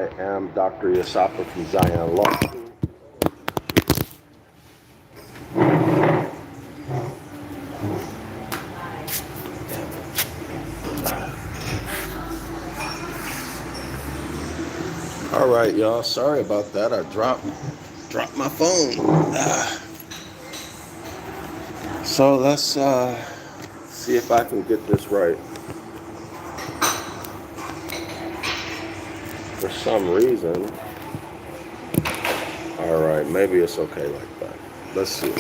I am Dr. Yasapa from Zion Law School. All right, y'all. Sorry about that. I dropped my phone. So let's see if I can get this right. For some reason. All right, maybe it's okay like that. Let's see.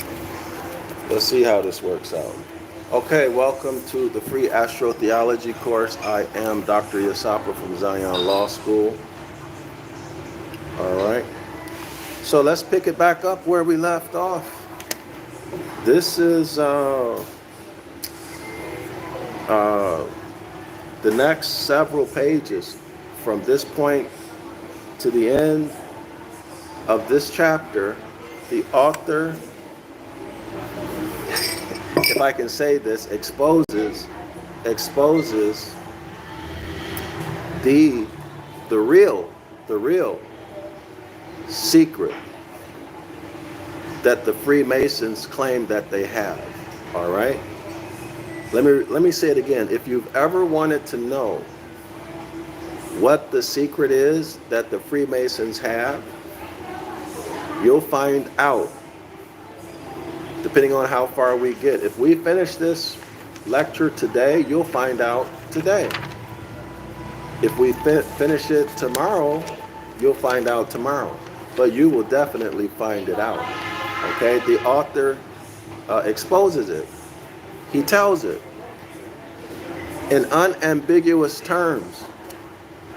Let's see how this works out. Okay, welcome to the free astrotheology course. I am Dr. Yasapa from Zion Law School. All right. So let's pick it back up where we left off. This is the next several pages from this point to the end of this chapter. The author, if I can say this, exposes the real secret that the Freemasons claim that they have. All right? Let me say it again. If you've ever wanted to know what the secret is that the Freemasons have, you'll find out depending on how far we get. If we finish this lecture today, you'll find out today. If we finish it tomorrow, you'll find out tomorrow. But you will definitely find it out. Okay? The author exposes it. He tells it in unambiguous terms,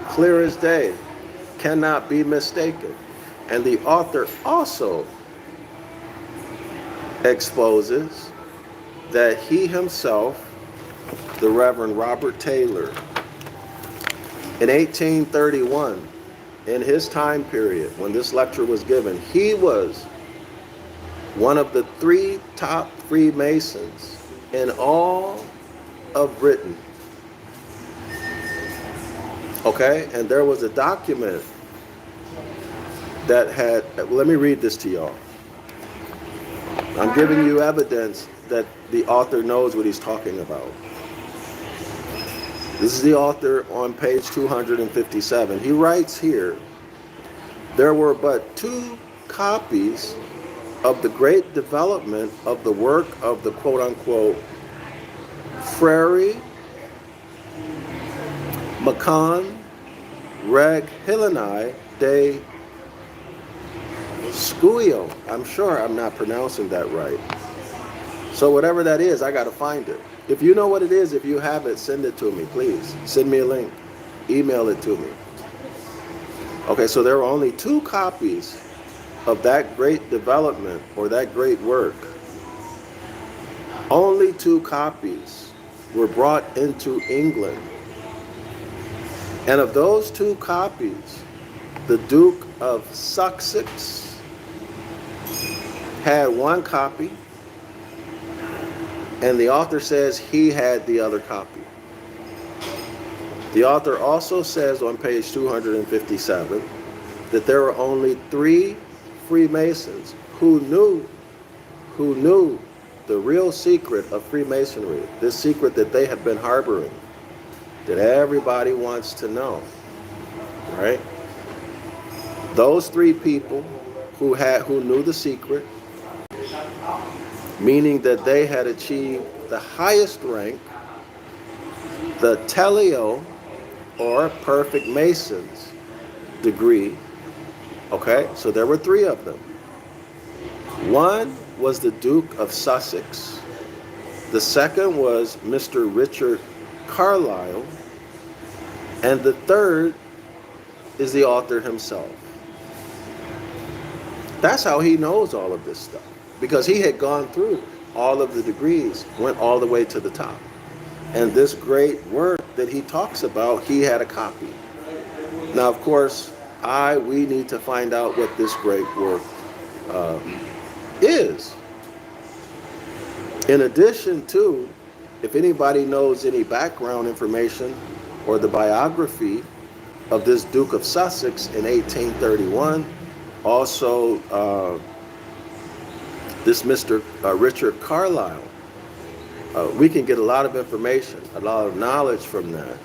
clear as day, cannot be mistaken. And the author also exposes that he himself, the Reverend Robert Taylor, in 1831, in his time period when this lecture was given, he was one of the 3 top Freemasons in all of Britain. Okay, and there was a document that had, let me read this to y'all. I'm giving you evidence that the author knows what he's talking about. This is the author on page 257. He writes here, there were but 2 copies of the great development of the work of the quote-unquote Frere Macon Reg Hilleni de Scuio. I'm sure I'm not pronouncing that right. So whatever that is, I got to find it. If you know what it is, if you have it, send it to me, please. Send me a link. Email it to me. Okay, so there were only 2 copies of that great development or that great work. Only 2 copies were brought into England. And of those 2 copies, the Duke of Sussex had 1 copy, and the author says he had the other copy. The author also says on page 257 that there were only 3 Freemasons who knew the real secret of Freemasonry, this secret that they have been harboring, that everybody wants to know, right? Those 3 people who knew the secret, meaning that they had achieved the highest rank, the Paleo or Perfect Mason's degree. Okay, so there were 3 of them. One was the Duke of Sussex. The second was Mr. Richard Carlisle. And the third is the author himself. That's how he knows all of this stuff, because he had gone through all of the degrees, went all the way to the top. And this great work that he talks about, he had a copy. Now, of course, we need to find out what this great work is. In addition to, if anybody knows any background information or the biography of this Duke of Sussex in 1831. Also, this Mr. Richard Carlisle. We can get a lot of information, a lot of knowledge from that.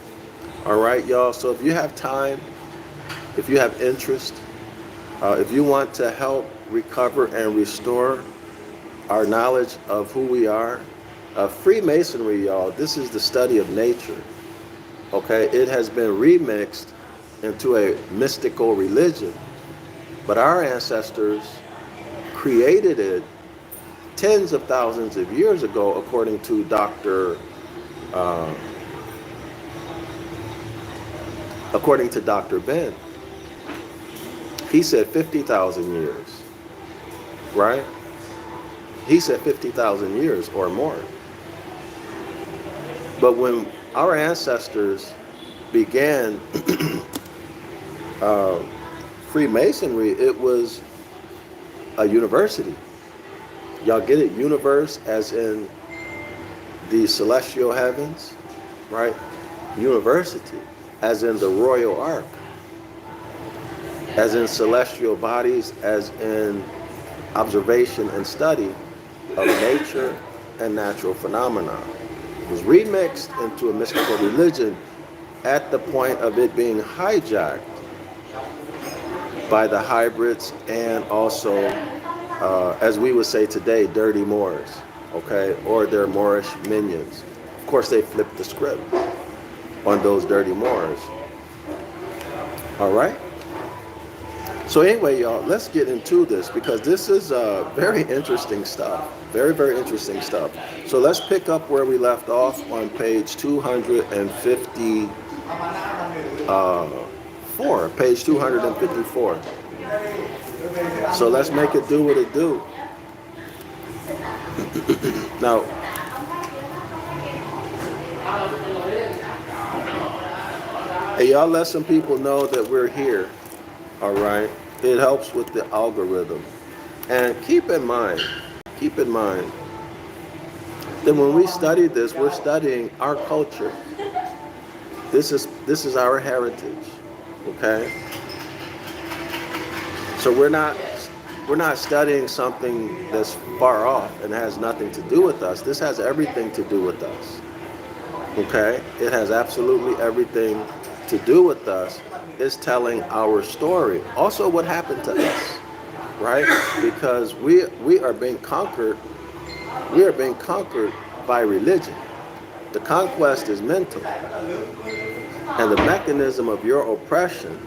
All right, y'all. So if you have time, if you have interest, if you want to help recover and restore our knowledge of who we are, Freemasonry, y'all, this is the study of nature. Okay, it has been remixed into a mystical religion, but our ancestors created it tens of thousands of years ago, according to Dr. Ben. He said 50,000 years, right? He said 50,000 years or more. But when our ancestors began Freemasonry, it was a university. Y'all get it? Universe as in the celestial heavens, right? University as in the royal ark, as in celestial bodies, as in observation and study of nature and natural phenomena. It was remixed into a mystical religion at the point of it being hijacked by the hybrids and also, as we would say today, dirty Moors, okay, or their Moorish minions. Of course, they flipped the script on those dirty Moors. All right? So anyway, y'all, let's get into this because this is very interesting stuff. Very, very interesting stuff. So let's pick up where we left off on page 254. Page 254. So let's make it do what it do. Now, hey, y'all, let some people know that we're here. All right, it helps with the algorithm. And keep in mind that when we study this, we're studying our culture. This is our heritage, okay? So we're not studying something that's far off and has nothing to do with us. This has everything to do with us, okay? It has absolutely everything to do with us. Is telling our story. Also what happened to us, right? Because we are being conquered. We are being conquered by religion. The conquest is mental. And the mechanism of your oppression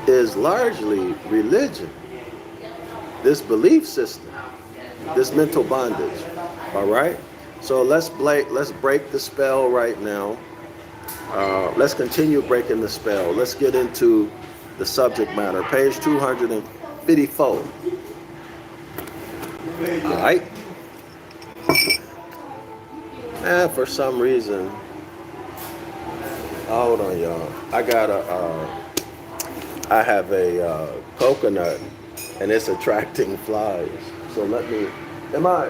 is largely religion. This belief system, this mental bondage. All right? So let's break the spell right now. Let's continue breaking the spell. Let's get into the subject matter. Page 254. All right. And for some reason, hold on, y'all. I have a coconut, and it's attracting flies. So let me. Am I?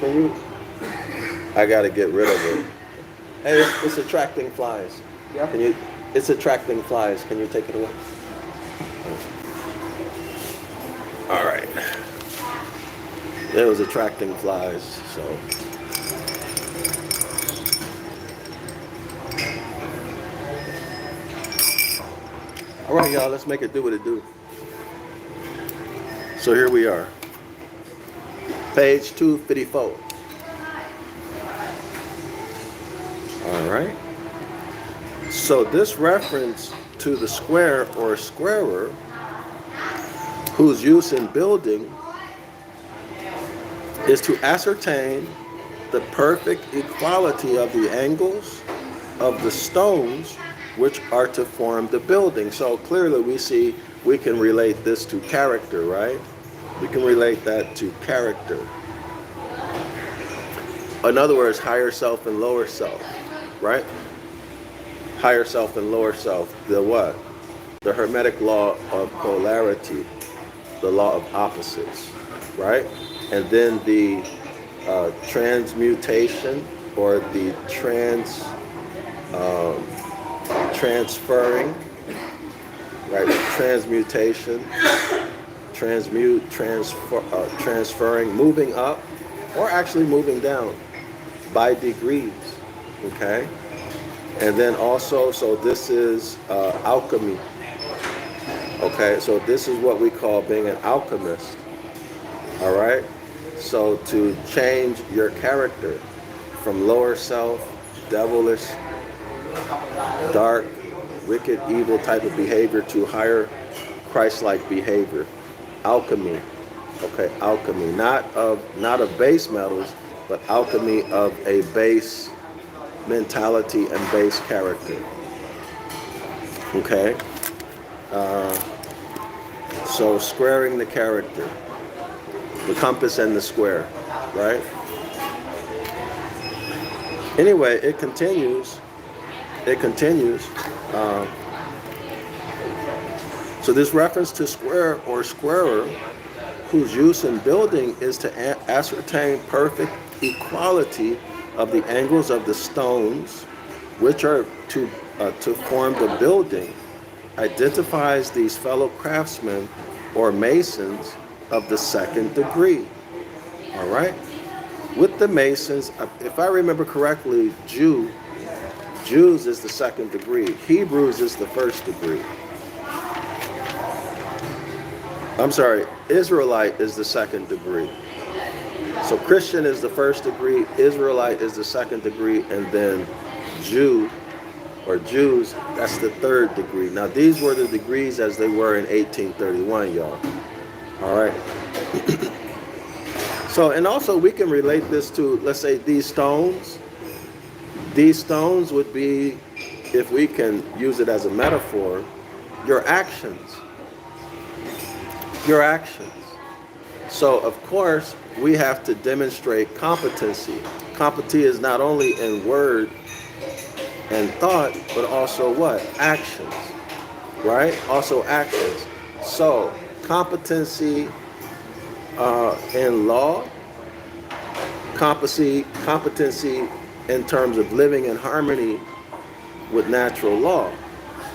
Can you? I gotta get rid of it. Hey, it's attracting flies. Yeah. It's attracting flies. Can you take it away? All right. It was attracting flies, so. All right, y'all, let's make it do what it do. So here we are. Page 254. All right. So this reference to the square or squarer, whose use in building is to ascertain the perfect equality of the angles of the stones which are to form the building. So clearly we can relate this to character, right? We can relate that to character. In other words, higher self and lower self, right? Higher self and lower self. The what? The Hermetic law of polarity, the law of opposites, right? And then the transmutation or the transferring, right? Transmutation, transferring, moving up, or actually moving down by degrees, okay? And then also, so this is alchemy, okay? So this is what we call being an alchemist, all right? So to change your character from lower self, devilish, dark, wicked, evil type of behavior to higher Christ-like behavior. Alchemy, okay, alchemy, not of base metals, but alchemy of a base mentality and base character. Okay, so squaring the character, the compass and the square, right? Anyway, it continues. So this reference to square or squarer, whose use in building is to ascertain perfect equality of the angles of the stones, which are to form the building, identifies these fellow craftsmen or masons of the second degree. All right? With the masons, if I remember correctly, Jews is the second degree. Hebrews is the first degree. I'm sorry, Israelite is the second degree. So Christian is the first degree, Israelite is the second degree, and then Jew or Jews, that's the third degree. Now these were the degrees as they were in 1831, y'all. All right. So, and also we can relate this to, let's say, these stones. These stones would be, if we can use it as a metaphor, your actions. Your actions. So, of course, we have to demonstrate competency. Competency is not only in word and thought, but also what? Actions. Right? Also actions. So, competency in law, competency in terms of living in harmony with natural law.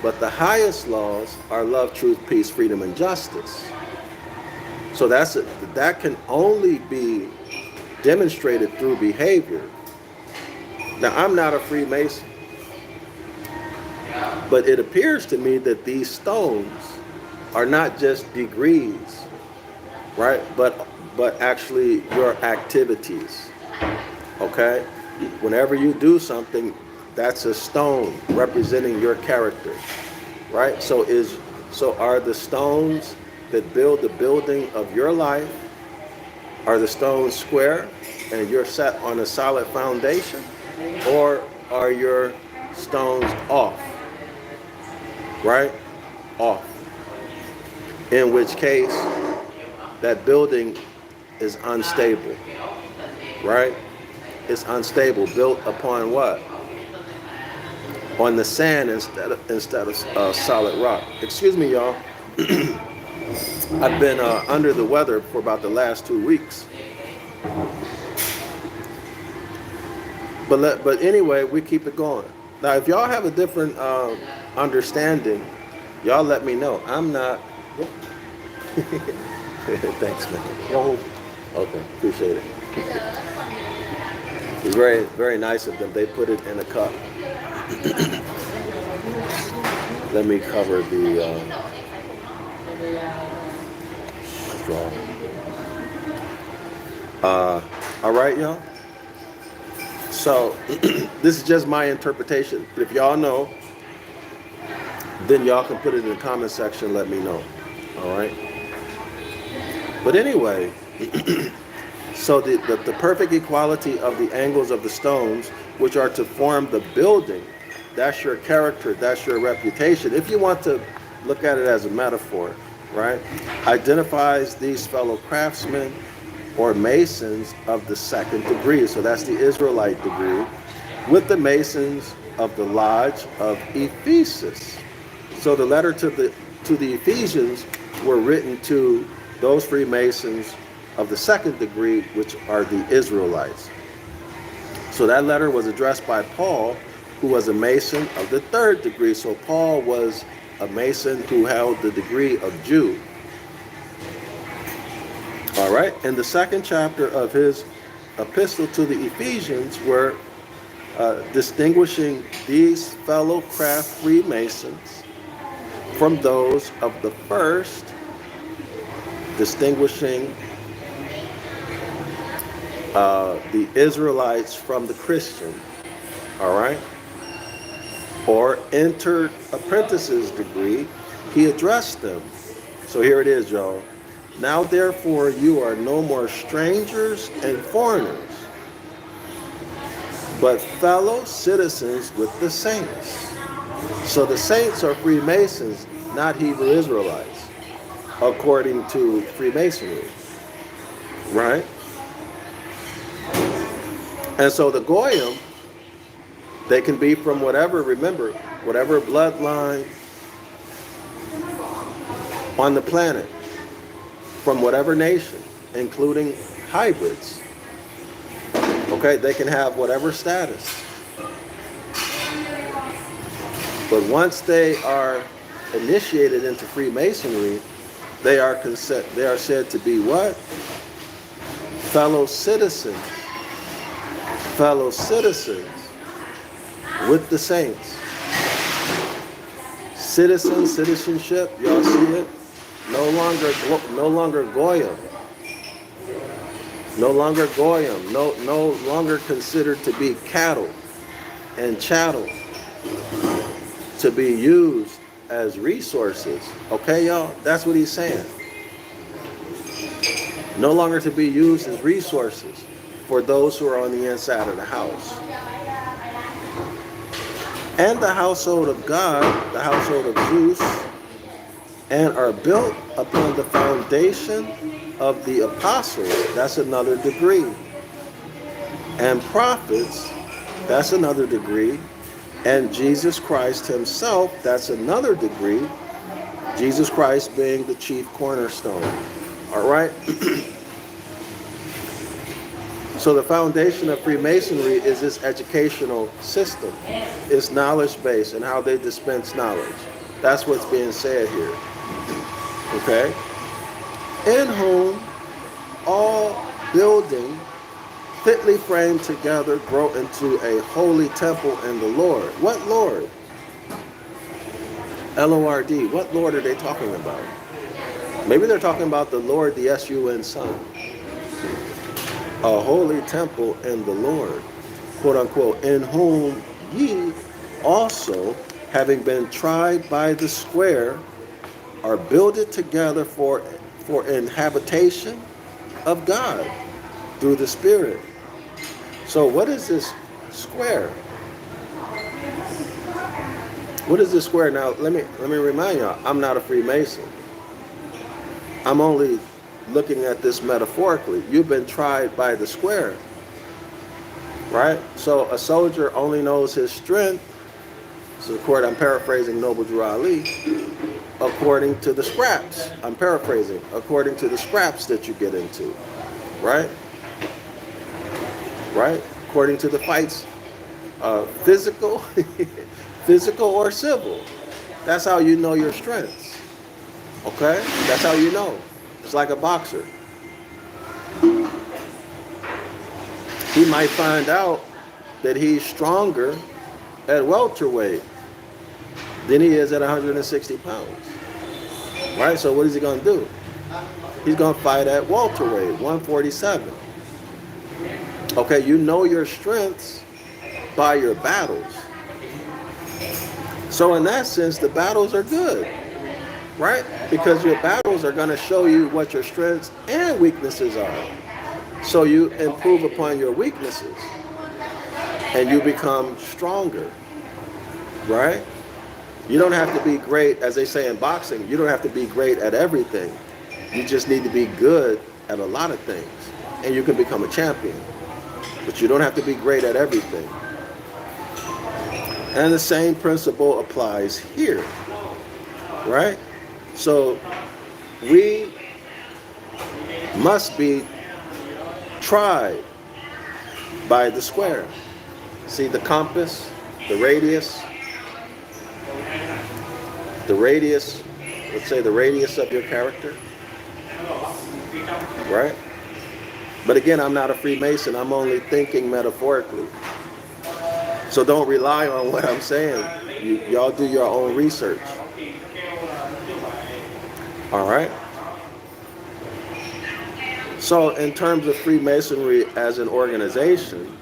But the highest laws are love, truth, peace, freedom, and justice. So that can only be demonstrated through behavior. Now, I'm not a Freemason, but it appears to me that these stones are not just degrees, right? But actually your activities, okay? Whenever you do something, that's a stone representing your character, right? So are the stones that build the building of your life, are the stones square and you're set on a solid foundation, or are your stones off, right? Off. In which case, that building is unstable, right? It's unstable, built upon what? On the sand instead of solid rock. Excuse me, y'all. I've been under the weather for about the last 2 weeks. But anyway, we keep it going. Now, if y'all have a different understanding, y'all let me know. I'm not. Thanks, man. Okay, appreciate it. It's very, very nice of them. They put it in a cup. Let me cover the straw. All right, y'all. So this is just my interpretation. If y'all know, then y'all can put it in the comment section. Let me know. All right. But anyway, so the perfect equality of the angles of the stones, which are to form the building, that's your character, that's your reputation. If you want to look at it as a metaphor, right? Identifies these fellow craftsmen or masons of the second degree. So that's the Israelite degree, with the masons of the lodge of Ephesus. So the letter to the Ephesians were written to those Freemasons of the second degree, which are the Israelites. So that letter was addressed by Paul, who was a Mason of the 3rd degree. So Paul was a Mason who held the degree of Jew. All right. In the 2nd chapter of his epistle to the Ephesians, we're distinguishing these fellow craft Freemasons from those of the first, distinguishing the Israelites from the Christian. All right. Or entered apprentices degree, he addressed them. So here it is, y'all. Now therefore you are no more strangers and foreigners, but fellow citizens with the saints. So the saints are Freemasons, not Hebrew Israelites, according to Freemasonry. Right? And so the Goyim, they can be from whatever, remember, whatever bloodline on the planet, from whatever nation, including hybrids. Okay, they can have whatever status. But once they are initiated into Freemasonry, they are said to be what? Fellow citizens. Fellow citizens with the saints. Citizenship, y'all see it? No longer Goyim. No longer Goyim. No longer considered to be cattle and chattel, to be used as resources. Okay, y'all? That's what he's saying. No longer to be used as resources for those who are on the inside of the house. And the household of God, the household of Zeus, and are built upon the foundation of the apostles, that's another degree, and prophets, that's another degree, and Jesus Christ himself, that's another degree, Jesus Christ being the chief cornerstone. All right? So the foundation of Freemasonry is this educational system. It's knowledge-based and how they dispense knowledge. That's what's being said here. Okay? In whom all building fitly framed together grow into a holy temple in the Lord. What Lord? L-O-R-D. What Lord are they talking about? Maybe they're talking about the Lord, the S-U-N Son. A holy temple in the Lord, quote unquote, in whom ye also, having been tried by the square, are builded together for an habitation of God through the Spirit. So what is this square? What is this square? Now let me remind y'all, I'm not a Freemason. I'm only looking at this metaphorically. You've been tried by the square, right? So a soldier only knows his strength, so I'm paraphrasing Noble Drew Ali, according to the scraps. I'm paraphrasing, according to the scraps that you get into, right? Right? According to the fights, physical, physical or civil. That's how you know your strengths, okay? That's how you know. It's like a boxer. He might find out that he's stronger at welterweight than he is at 160 pounds. Right? So what is he going to do? He's going to fight at welterweight, 147. Okay, you know your strengths by your battles. So in that sense, the battles are good. Right? Because your battles are going to show you what your strengths and weaknesses are. So you improve upon your weaknesses and you become stronger. Right? You don't have to be great, as they say in boxing, you don't have to be great at everything. You just need to be good at a lot of things and you can become a champion. But you don't have to be great at everything. And the same principle applies here. Right? So we must be tried by the square. See the compass, the radius, let's say the radius of your character, right? But again, I'm not a Freemason. I'm only thinking metaphorically. So don't rely on what I'm saying. Y'all do your own research. All right? So in terms of Freemasonry as an organization,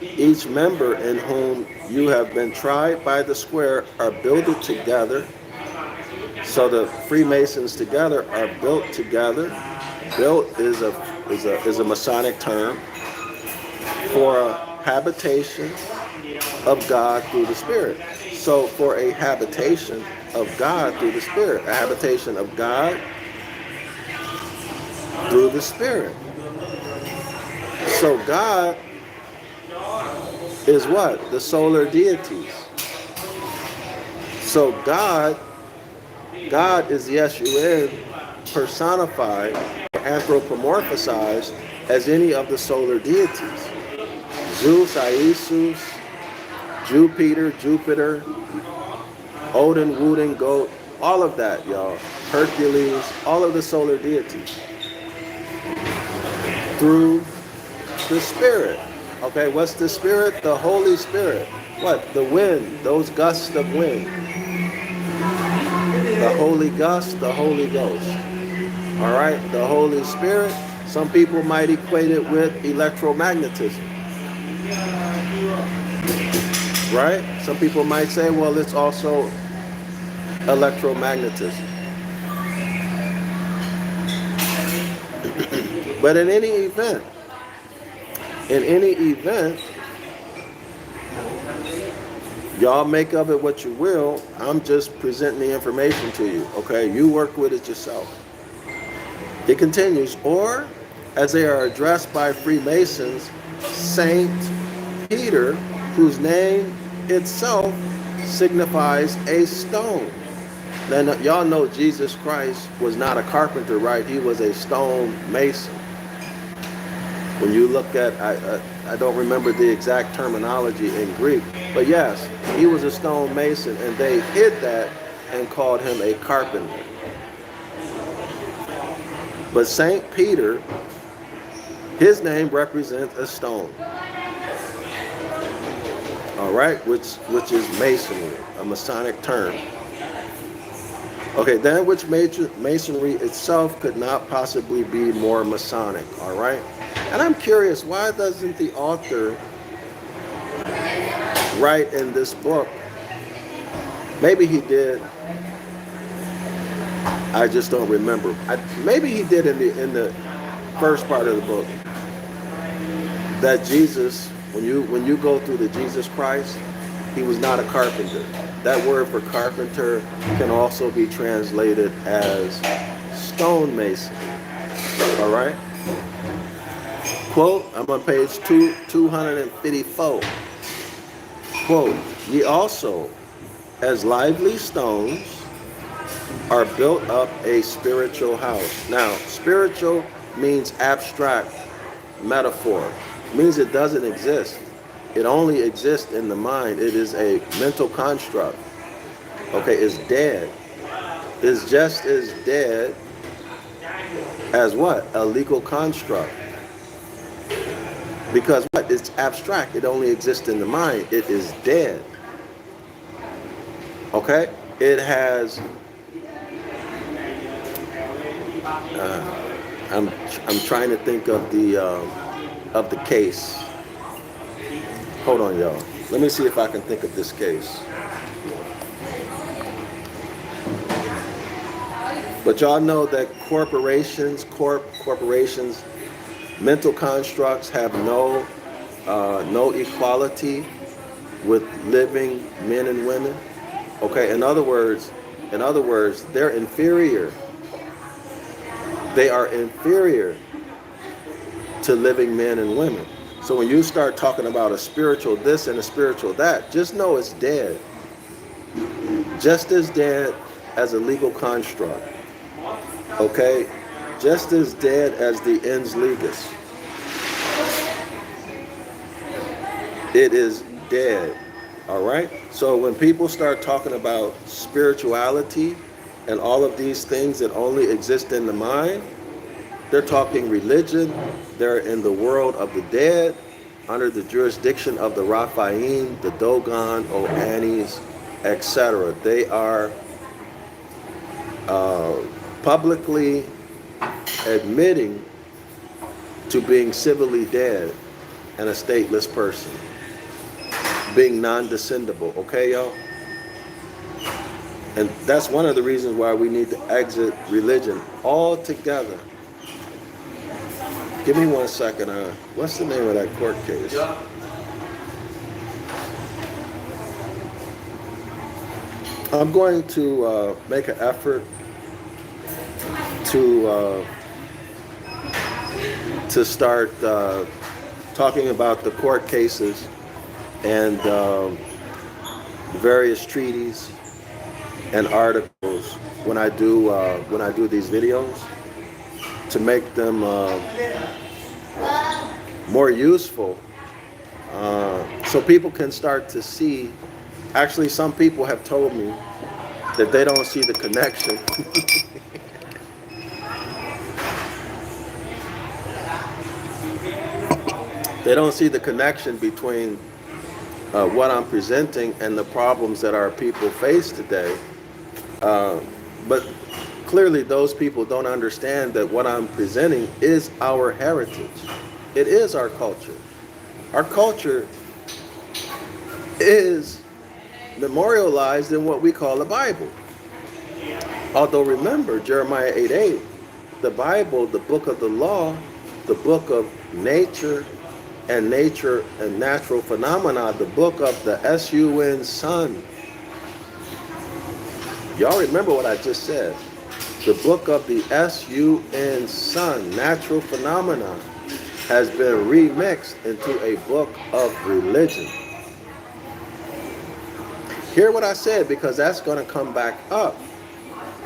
each member in whom you have been tried by the square are builded together. So the Freemasons together are built together. Built is a Masonic term for a habitation of God through the Spirit. So for a habitation of God through the Spirit, a habitation of God through the Spirit. So God is what? The solar deities. So God is Yeshua personified, anthropomorphized as any of the solar deities. Zeus, Isis, Jupiter, Odin, Woden, Goat, all of that, y'all. Hercules, all of the solar deities. Through the Spirit. Okay, what's the Spirit? The Holy Spirit. What? The wind, those gusts of wind. The Holy Gust, the Holy Ghost. All right, the Holy Spirit. Some people might equate it with electromagnetism. Right? Some people might say, well, it's also electromagnetism. But in any event, y'all make of it what you will. I'm just presenting the information to you. Okay, you work with it yourself. It continues, or as they are addressed by Freemasons, Saint Peter, whose name itself signifies a stone. Now, y'all know Jesus Christ was not a carpenter, right? He was a stone mason. When you look at, I don't remember the exact terminology in Greek, but yes, he was a stone mason, and they hid that and called him a carpenter. But Saint Peter, his name represents a stone. All right, which is masonry, a Masonic term. Okay, than which masonry itself could not possibly be more Masonic. All right, and I'm curious, why doesn't the author write in this book? Maybe he did. I just don't remember. Maybe he did in the first part of the book that Jesus, when you go through the Jesus Christ, he was not a carpenter. That word for carpenter can also be translated as stonemason. All right. Quote, I'm on page 254. Quote, ye also, as lively stones, are built up a spiritual house. Now, spiritual means abstract metaphor. It means it doesn't exist. It only exists in the mind. It is a mental construct. Okay, it's dead. It's just as dead as what? A legal construct. Because what? It's abstract. It only exists in the mind. It is dead. Okay? It has I'm trying to think of the case. Hold on, y'all. Let me see if I can think of this case. But y'all know that corporations, mental constructs have no equality with living men and women. Okay, in other words, they're inferior. They are inferior to living men and women. So when you start talking about a spiritual this and a spiritual that, just know it's dead. Just as dead as a legal construct. Okay? Just as dead as the ens legis. It is dead. All right? So when people start talking about spirituality and all of these things that only exist in the mind, they're talking religion. They're in the world of the dead, under the jurisdiction of the Raphaim, the Dogon, Oannes, etc. They are publicly admitting to being civilly dead and a stateless person, being non-descendable. Okay, y'all? And that's one of the reasons why we need to exit religion altogether. Give me 1 second. What's the name of that court case? Yeah. I'm going to make an effort to start talking about the court cases and various treaties and articles when I do these videos, to make them more useful, so people can start to see. Actually, some people have told me that they don't see the connection. They don't see the connection between what I'm presenting and the problems that our people face today. But clearly those people don't understand that what I'm presenting is our heritage. It is our culture. Our culture is memorialized in what we call the Bible. Although remember, Jeremiah 8:8, the Bible, the book of the law, the book of nature and natural phenomena, the book of the S-U-N, sun. Y'all remember what I just said. The book of the S-U-N, sun, natural phenomena, has been remixed into a book of religion. Hear what I said, because that's going to come back up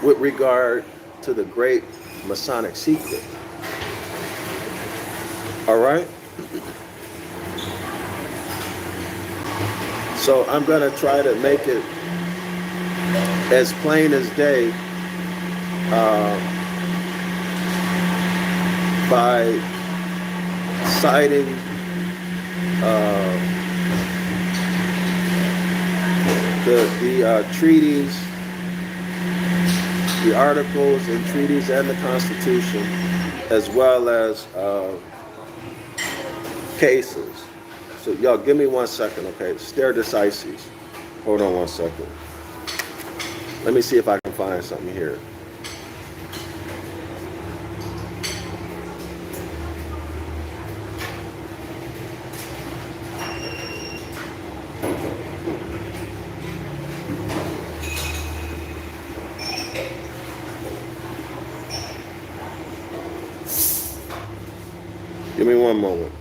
with regard to the great Masonic secret. All right? So I'm going to try to make it as plain as day by citing the treaties, the articles and treaties and the Constitution, as well as cases. So y'all give me 1 second, okay? Stare decisis. Hold on 1 second. Let me see if I can find something here. Give me 1 moment.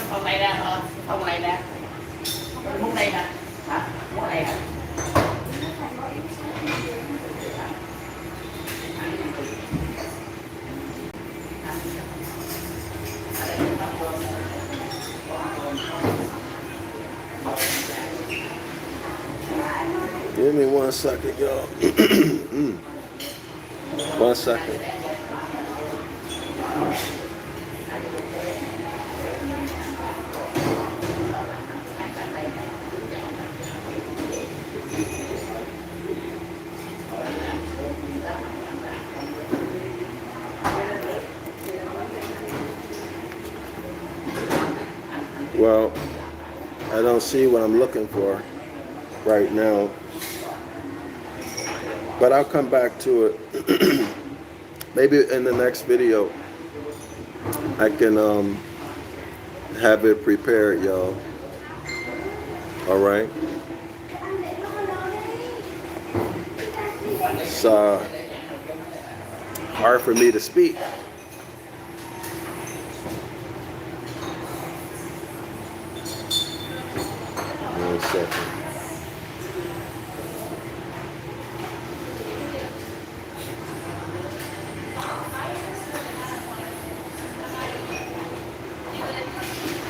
Hôm nay ra không này nè, muốn đây nè, hả? Muốn đây hả? Give me 1 second, y'all. 1 second. Well, I don't see what I'm looking for right now, but I'll come back to it. Maybe in the next video I can have it prepared, y'all. All right. It's hard for me to speak. One second.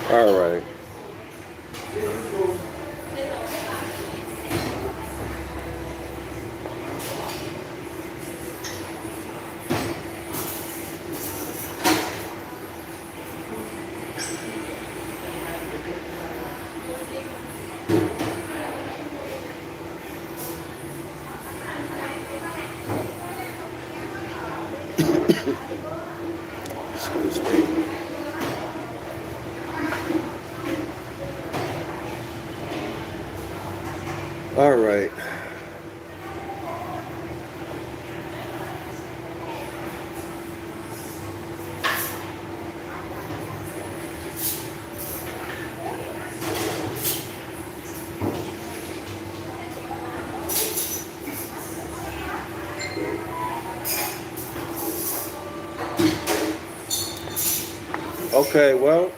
All right. Excuse me. All right. Okay, well,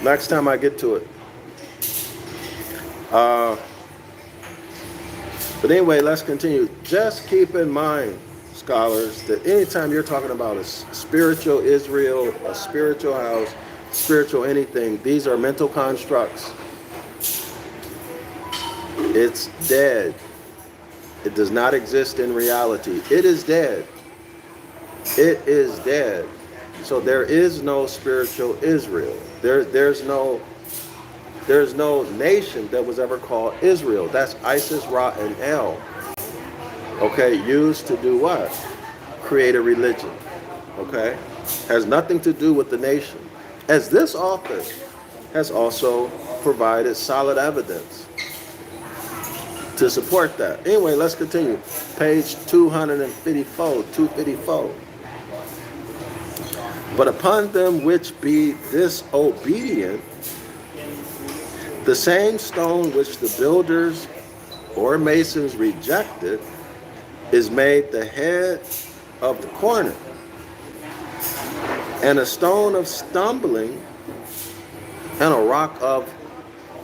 next time I get to it. But anyway, let's continue. Just keep in mind, scholars, that anytime you're talking about a spiritual Israel, a spiritual house, spiritual anything, these are mental constructs. It's dead. It does not exist in reality. It is dead. It is dead. So there is no spiritual Israel. There's no nation that was ever called Israel. That's Isis, Ra, and El. Okay, used to do what? Create a religion. Okay? Has nothing to do with the nation. As this author has also provided solid evidence to support that. Anyway, let's continue. Page 254. But upon them which be disobedient, the same stone which the builders or masons rejected is made the head of the corner, and a stone of stumbling and a rock of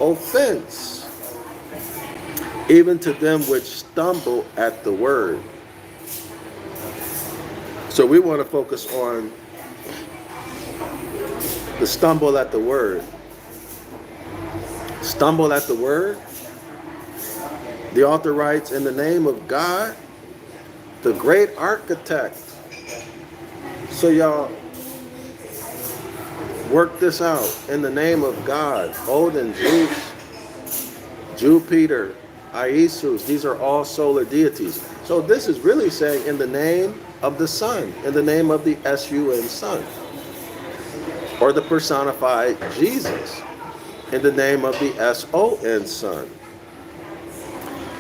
offense, even to them which stumble at the word. So we want to focus on the stumble at the word. Stumble at the word. The author writes, in the name of God, the great architect. So y'all work this out. In the name of God, Odin, Zeus, Jupiter, Isis, these are all solar deities. So this is really saying in the name of the sun, in the name of the S-U-N sun, or the personified Jesus, in the name of the S-O-N Son.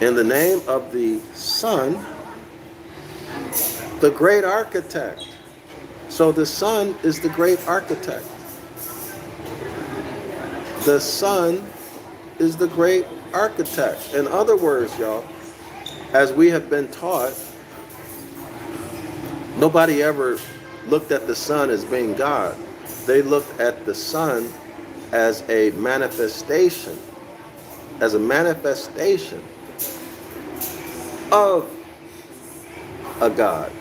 In the name of the Son, the great architect. So the Son is the great architect. The Son is the great architect. In other words, y'all, as we have been taught, nobody ever looked at the Son as being God. They looked at the Son as a manifestation of a God.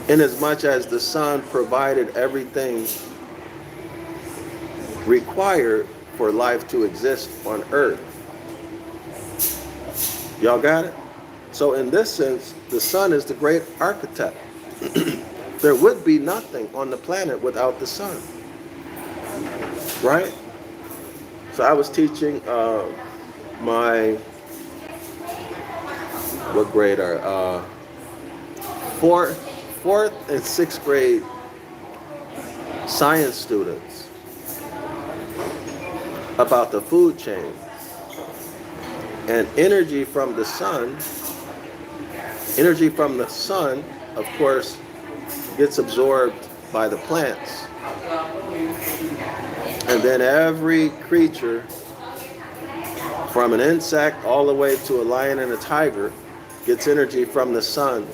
Inasmuch as the Son provided everything required for life to exist on earth. Y'all got it? So in this sense, the Son is the great architect. There would be nothing on the planet without the Sun. Right? So I was teaching my, what grade are, fourth and sixth grade science students about the food chain. And energy from the sun, of course, gets absorbed by the plants. And then every creature From an insect all the way to a lion and a tiger gets energy from the sun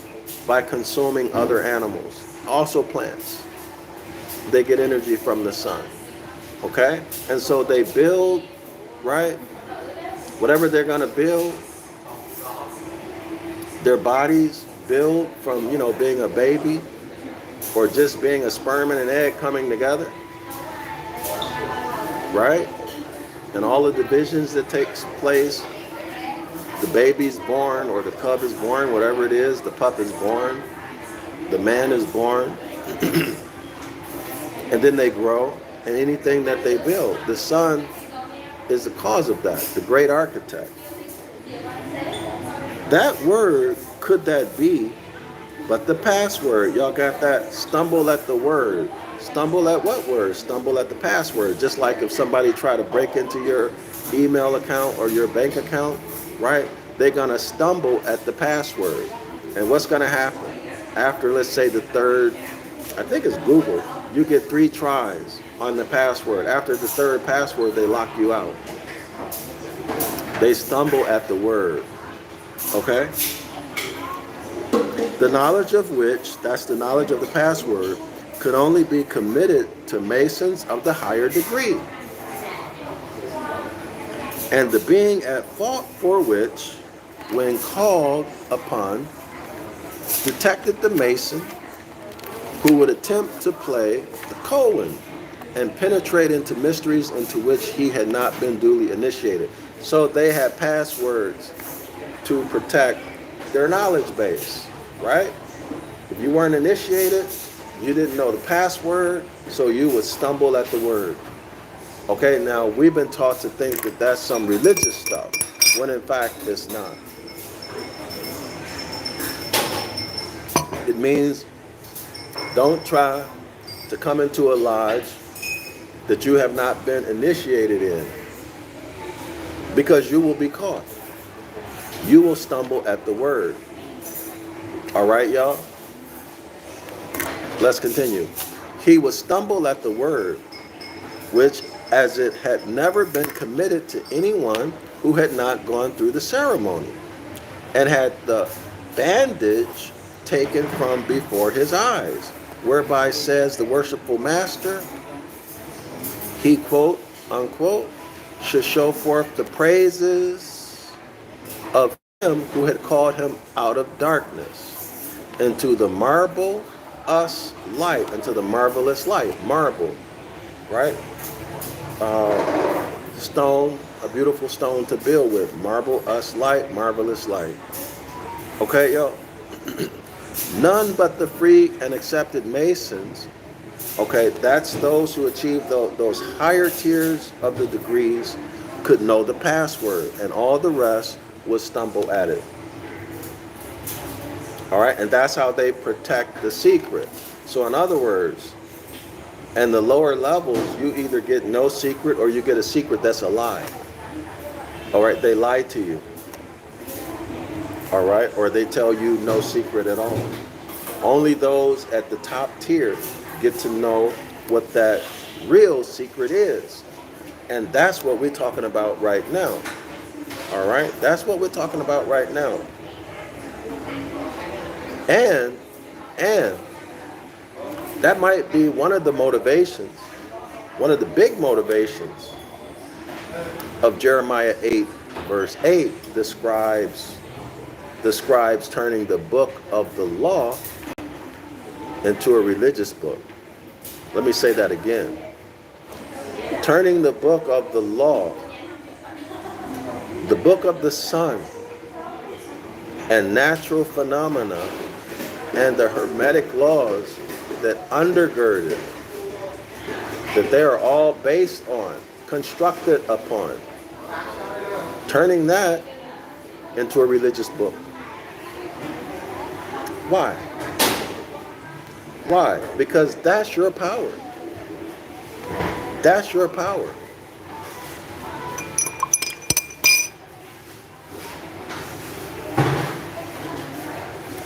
by consuming other animals. Also plants. They get energy from the sun. Okay? And so they build, right? Whatever they're going to build, their bodies build from, being a baby or just being a sperm and an egg coming together. Right? And all the divisions that takes place, the baby's born or the cub is born, whatever it is, the pup is born, the man is born, and then they grow, and anything that they build, the sun is the cause of that, the great architect. That word, could that be, but the password, y'all got that? Stumble at the word. Stumble at what word? Stumble at the password. Just like if somebody try to break into your email account or your bank account, right? They're going to stumble at the password. And what's going to happen? After, let's say, the third, I think it's Google, you get 3 tries on the password. After the third password, they lock you out. They stumble at the word. Okay? The knowledge of which, that's the knowledge of the password, could only be committed to Masons of the higher degree. And the being at fault for which, when called upon, detected the Mason who would attempt to play the colon and penetrate into mysteries into which he had not been duly initiated. So they had passwords to protect their knowledge base, right? If you weren't initiated, you didn't know the password, so you would stumble at the word. Okay, now we've been taught to think that that's some religious stuff, when in fact it's not. It means don't try to come into a lodge that you have not been initiated in, because you will be caught. You will stumble at the word. All right, y'all? Let's continue. He would stumble at the word, which, as it had never been committed to anyone who had not gone through the ceremony, and had the bandage taken from before his eyes, whereby says the worshipful master, he, quote, unquote, should show forth the praises of him who had called him out of darkness into the marvelous light, into the marvelous light. Marble, right? Stone, a beautiful stone to build with. Marvelous light, marvelous light. Okay, yo? None but the free and accepted Masons, okay, that's those who achieve those higher tiers of the degrees, could know the password, and all the rest would stumble at it. All right, and that's how they protect the secret. So in other words, in the lower levels, you either get no secret or you get a secret that's a lie. All right, they lie to you. All right, or they tell you no secret at all. Only those at the top tier get to know what that real secret is. And that's what we're talking about right now. All right, that's what we're talking about right now. And that might be one of the motivations, one of the big motivations of Jeremiah 8, verse 8, the scribes turning the book of the law into a religious book. Let me say that again. Turning the book of the law, the book of the sun, and natural phenomena, and the hermetic laws that undergird it, that they are all based on, constructed upon, turning that into a religious book. Why? Why? Because that's your power. That's your power.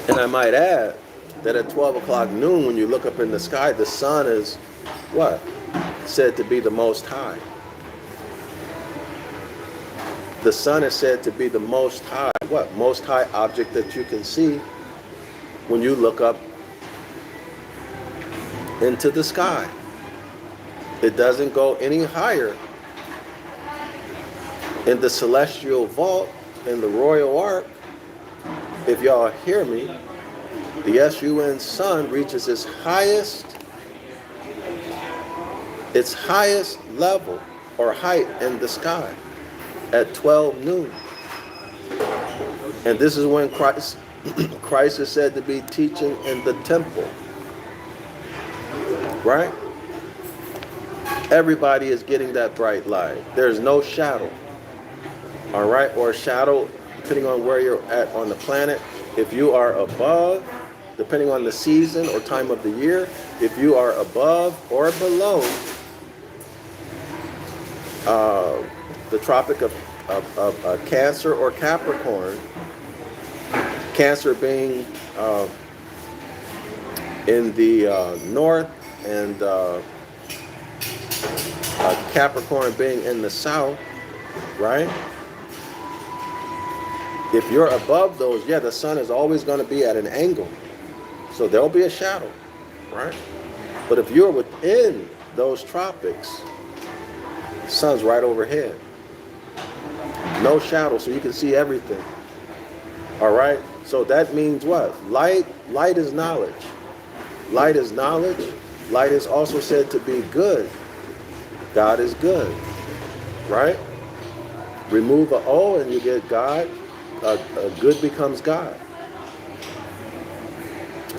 And I might add that at 12 o'clock noon, when you look up in the sky, the sun is what? Said to be the most high. The sun is said to be the most high, what? Most high object that you can see when you look up into the sky. It doesn't go any higher in the celestial vault, in the royal ark. If y'all hear me, the sun sun reaches its highest level or height in the sky at 12 noon. And this is when Christ is said to be teaching in the temple. Right? Everybody is getting that bright light. There's no shadow. All right? Or shadow, depending on where you're at on the planet. If you are above, depending on the season or time of the year, if you are above or below the Tropic of Cancer or Capricorn, Cancer being in the north and Capricorn being in the south, right? If you're above those, yeah, the sun is always going to be at an angle. So there'll be a shadow, right? But if you're within those tropics, the sun's right overhead. No shadow, so you can see everything. All right? So that means what? Light is knowledge. Light is knowledge. Light is also said to be good. God is good. Right? Remove a O and you get God. Good becomes God.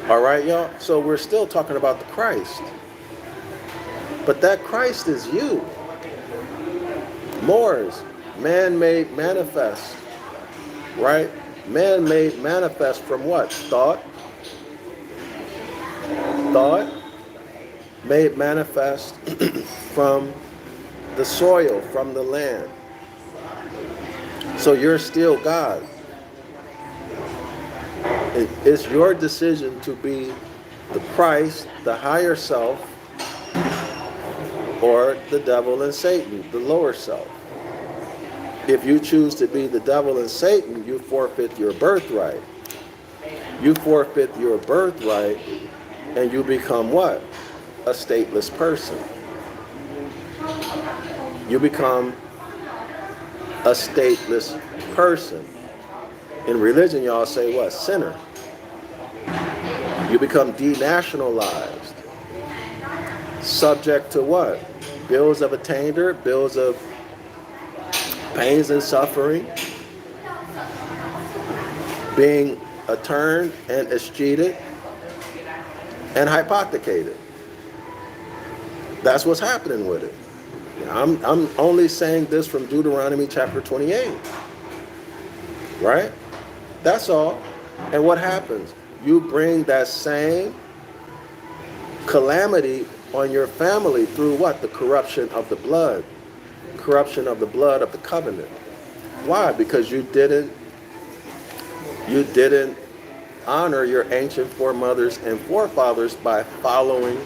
All right, y'all? So we're still talking about the Christ. But that Christ is you. Mors, man-made manifest. Right? Man-made manifest from what? Thought. Thought made manifest from the soil, from the land. So you're still God. It's your decision to be the Christ, the higher self, or the devil and Satan, the lower self. If you choose to be the devil and Satan, you forfeit your birthright. You forfeit your birthright and you become what? A stateless person. You become a stateless person. In religion, y'all say what? Sinner. You become denationalized. Subject to what? Bills of attainder, bills of pains and suffering, being attorned and escheated and hypothecated. That's what's happening with it. I'm only saying this from Deuteronomy chapter 28. Right? That's all. And what happens? You bring that same calamity on your family through what? The corruption of the blood. Corruption of the blood of the covenant. Why? Because you didn't honor your ancient foremothers and forefathers by following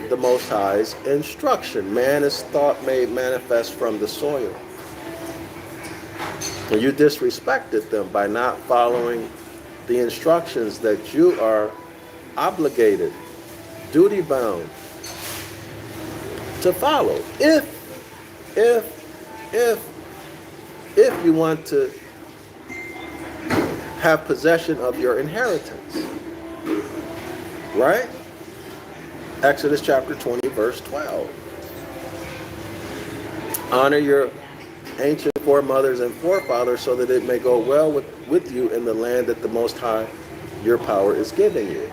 the Most High's instruction. Man is thought made manifest from the soil. And you disrespected them by not following the instructions that you are obligated, duty-bound to follow. If you want to have possession of your inheritance. Right? Exodus chapter 20, verse 12. Honor your ancient foremothers and forefathers so that it may go well with you in the land that the Most High, your power, is giving you.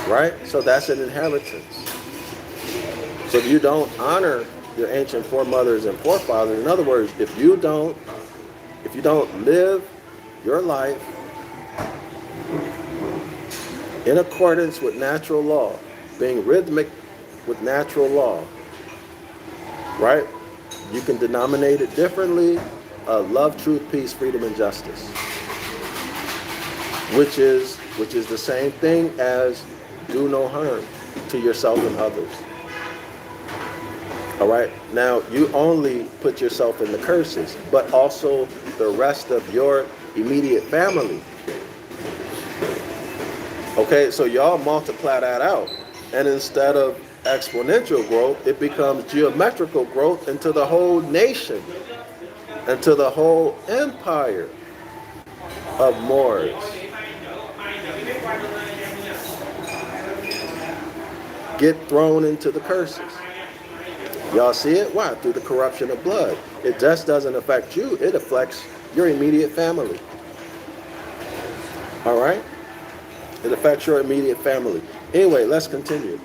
Right? So that's an inheritance. So if you don't honor your ancient foremothers and forefathers, in other words, if you don't live your life in accordance with natural law, being rhythmic with natural law, right? You can denominate it differently. Love, truth, peace, freedom, and justice, which is the same thing as do no harm to yourself and others. All right. Now you only put yourself in the curses, but also the rest of your immediate family. Okay, so y'all multiply that out, and instead of exponential growth, it becomes geometrical growth into the whole nation, into the whole empire of Moors. Get thrown into the curses. Y'all see it? Why? Through the corruption of blood. It just doesn't affect you, it affects your immediate family. All right? It affects your immediate family. Anyway, let's continue.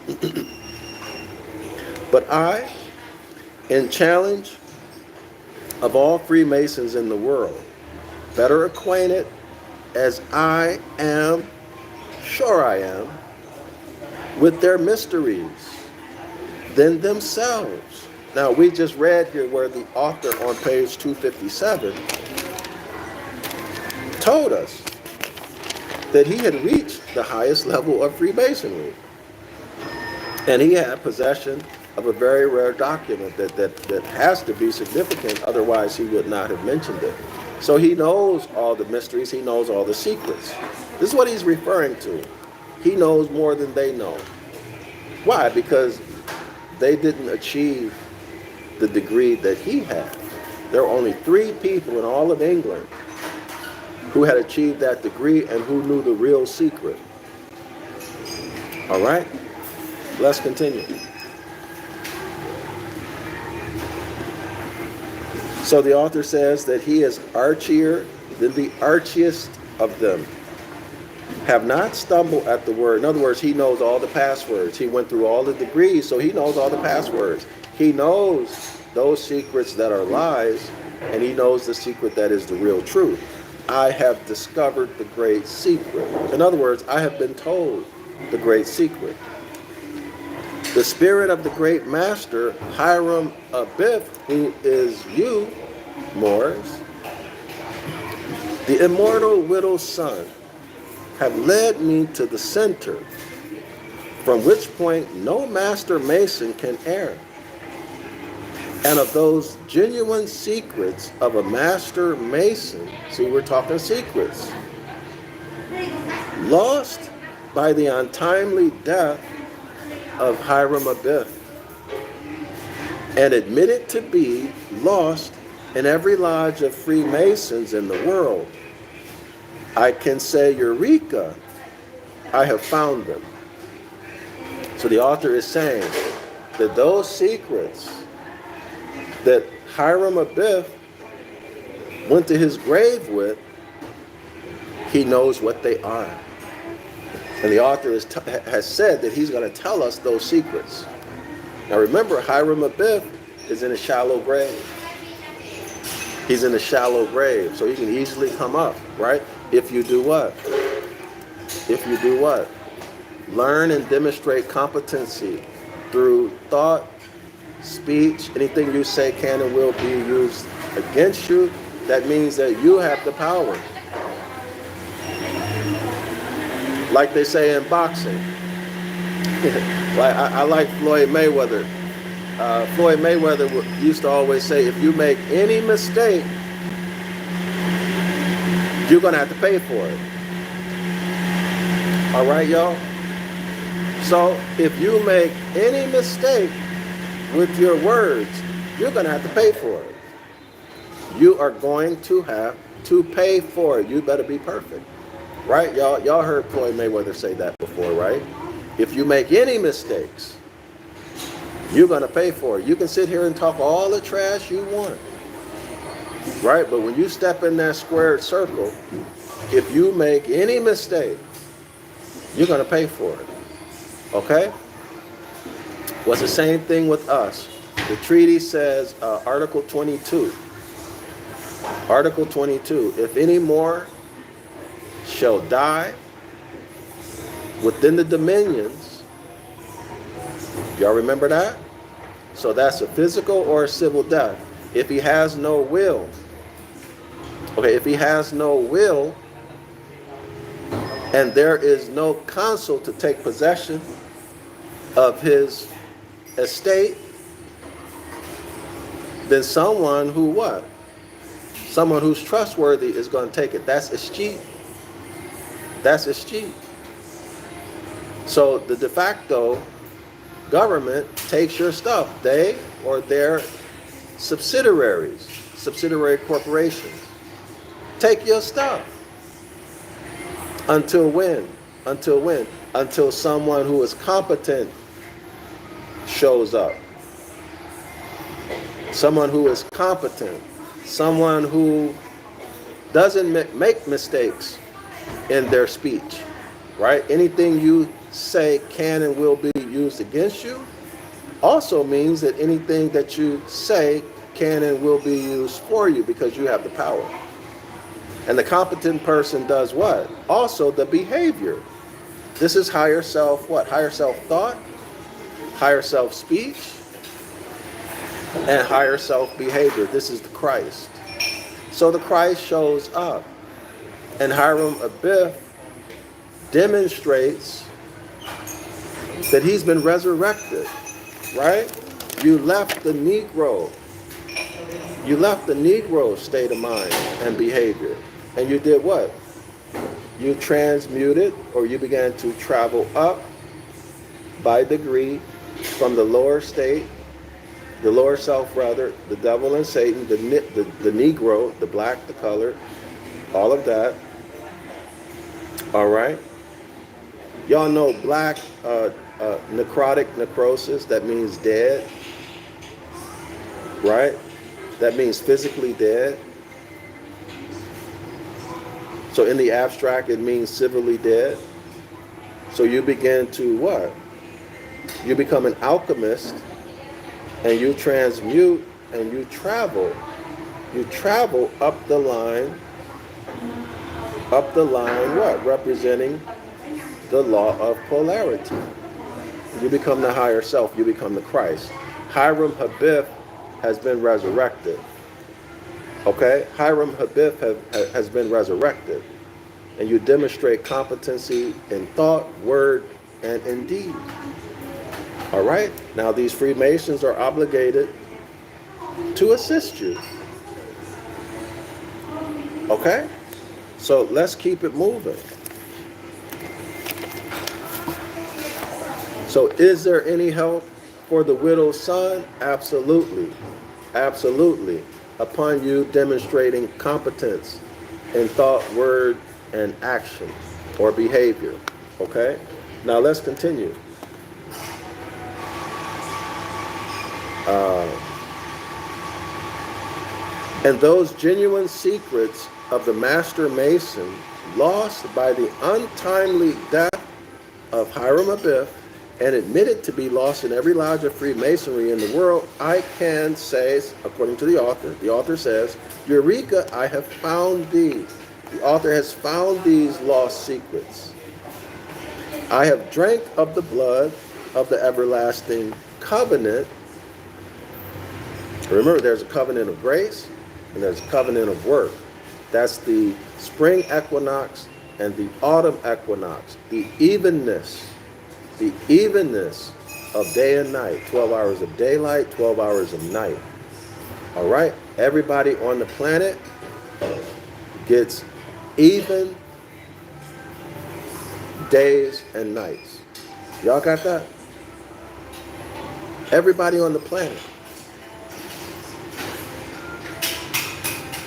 But I, in challenge of all Freemasons in the world, better acquainted as I am, sure I am, with their mysteries than themselves. Now, we just read here where the author on page 257 told us that he had reached the highest level of Freemasonry. And he had possession of a very rare document that has to be significant, otherwise he would not have mentioned it. So he knows all the mysteries, he knows all the secrets. This is what he's referring to. He knows more than they know. Why? Because they didn't achieve the degree that he had. There were only 3 people in all of England who had achieved that degree and who knew the real secret. All right? Let's continue. So the author says that he is archier than the archiest of them. Have not stumbled at the word. In other words, he knows all the passwords. He went through all the degrees, so he knows all the passwords. He knows those secrets that are lies, and he knows the secret that is the real truth. I have discovered the great secret. In other words, I have been told the great secret. The spirit of the great master, Hiram Abiff, who is you, Moors, the immortal widow's son, have led me to the center, from which point no master mason can err. And of those genuine secrets of a master mason, see, we're talking secrets, lost by the untimely death of Hiram Abiff, and admitted to be lost in every lodge of Freemasons in the world, I can say, Eureka, I have found them. So the author is saying that those secrets that Hiram Abiff went to his grave with, he knows what they are. And the author has said that he's going to tell us those secrets. Now remember, Hiram Abiff is in a shallow grave. He's in a shallow grave, so he can easily come up, right? If you do what? If you do what? Learn and demonstrate competency through thought, speech. Anything you say can and will be used against you. That means that you have the power. Like they say in boxing. I like Floyd Mayweather. Floyd Mayweather used to always say, if you make any mistake, you're going to have to pay for it. All right, y'all? So if you make any mistake with your words, you're going to have to pay for it. You are going to have to pay for it. You better be perfect. Right? Y'all heard Floyd Mayweather say that before, right? If you make any mistakes, you're going to pay for it. You can sit here and talk all the trash you want. Right? But when you step in that squared circle, if you make any mistake, you're going to pay for it. Okay? Well, it's the same thing with us. The treaty says, Article 22. Article 22. If any more shall die within the dominions, y'all remember that? So that's a physical or a civil death. If he has no will, okay, if he has no will, and there is no consul to take possession of his estate, then someone who what? Someone who's trustworthy is going to take it. That's escheat. That's escheat. So the de facto government takes your stuff. They or their subsidiaries, subsidiary corporations, take your stuff. Until when? Until when? Until someone who is competent shows up. Someone who is competent. Someone who doesn't make mistakes in their speech. Right? Anything you say can and will be used against you also means that anything that you say can and will be used for you because you have the power. And the competent person does what? Also the behavior. This is higher self what? Higher self thought, higher self speech, and higher self behavior. This is the Christ. So the Christ shows up. And Hiram Abiff demonstrates that he's been resurrected, right? You left the Negro. You left the Negro state of mind and behavior. And you did what? You transmuted, or you began to travel up by degree from the lower state, the lower self rather, the devil and Satan, the Negro, the black, the color, all of that. All right? Y'all know black necrotic necrosis, that means dead, right? That means physically dead. So in the abstract, it means civilly dead. So you begin to what? You become an alchemist, and you transmute, and you travel. You travel up the line what? Representing the law of polarity. You become the higher self. You become the Christ. Hiram Abiff has been resurrected. Okay? Hiram Abiff has been resurrected. And you demonstrate competency in thought, word, and in deed. All right? Now these Freemasons are obligated to assist you. Okay? So let's keep it moving. So is there any help for the widow's son? Absolutely. Absolutely. Upon you demonstrating competence in thought, word, and action or behavior. Okay? Now let's continue. And those genuine secrets of the Master Mason lost by the untimely death of Hiram Abiff and admitted to be lost in every lodge of Freemasonry in the world, I can say, according to the author says, Eureka, I have found thee. The author has found these lost secrets. I have drank of the blood of the everlasting covenant. Remember, there's a covenant of grace and there's a covenant of work. That's the spring equinox and the autumn equinox. The evenness of day and night. 12 hours of daylight, 12 hours of night. All right? Everybody on the planet gets even days and nights. Y'all got that? Everybody on the planet.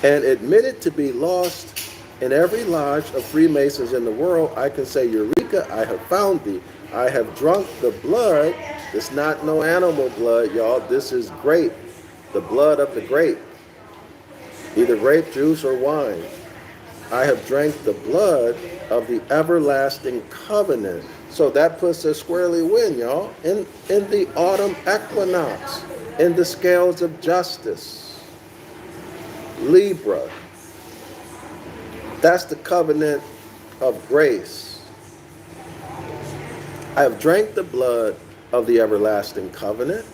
And admitted to be lost in every lodge of Freemasons in the world, I can say, Eureka, I have found thee. I have drunk the blood. It's not no animal blood, y'all. This is grape, the blood of the grape. Either grape juice or wine. I have drank the blood of the everlasting covenant. So that puts us squarely when, y'all, in the autumn equinox, in the scales of justice. Libra. That's the covenant of grace. I have drank the blood of the everlasting covenant.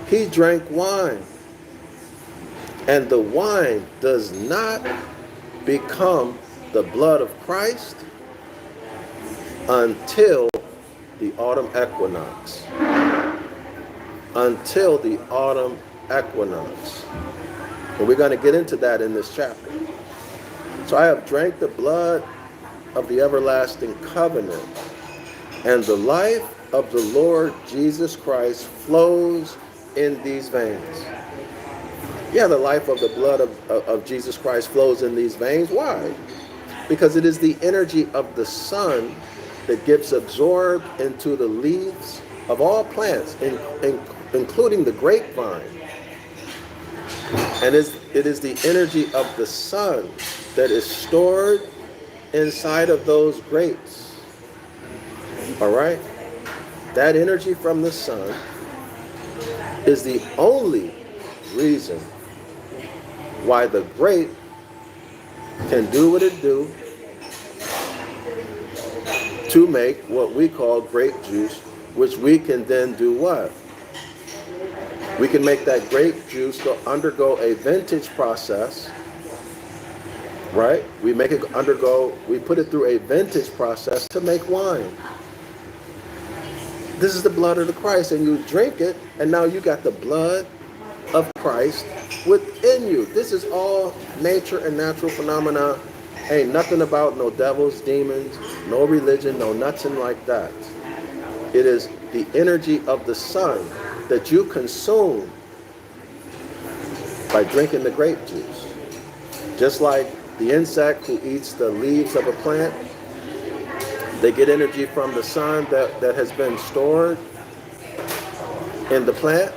He drank wine. And the wine does not become the blood of Christ until the autumn equinox. Until the autumn equinox. And we're going to get into that in this chapter. So I have drank the blood of the everlasting covenant, and the life of the Lord Jesus Christ flows in these veins. Yeah, the life of the blood of Jesus Christ flows in these veins. Why? Because it is the energy of the sun that gets absorbed into the leaves of all plants, including the grapevine. And it is the energy of the sun that is stored inside of those grapes. All right? That energy from the sun is the only reason why the grape can do what it do to make what we call grape juice, which we can then do what? We can make that grape juice undergo a vintage process, right? We put it through a vintage process to make wine. This is the blood of the Christ, and you drink it, and now you got the blood of Christ within you. This is all nature and natural phenomena. Ain't nothing about no devils, demons, no religion, no nothing like that. It is the energy of the sun that you consume by drinking the grape juice. Just like the insect who eats the leaves of a plant, they get energy from the sun that has been stored in the plant,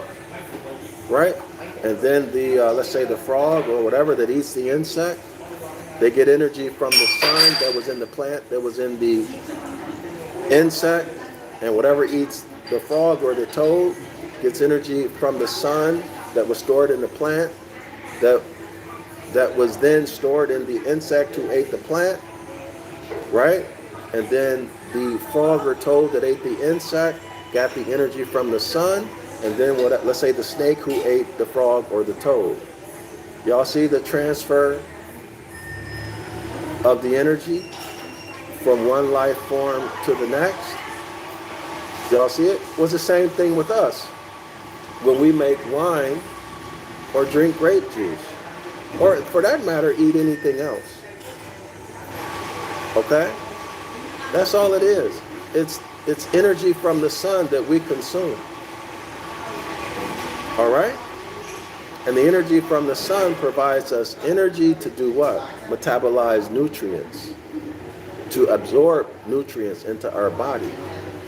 right? And then let's say the frog or whatever that eats the insect, they get energy from the sun that was in the plant, that was in the insect, and whatever eats the frog or the toad gets energy from the sun that was stored in the plant, that was then stored in the insect who ate the plant, right? And then the frog or toad that ate the insect got the energy from the sun, and then let's say the snake who ate the frog or the toad. Y'all see the transfer of the energy from one life form to the next? Y'all see it? Well, it's the same thing with us. When we make wine or drink grape juice, or for that matter, eat anything else. Okay? That's all it is. It's energy from the sun that we consume. All right? And the energy from the sun provides us energy to do what? Metabolize nutrients, to absorb nutrients into our body.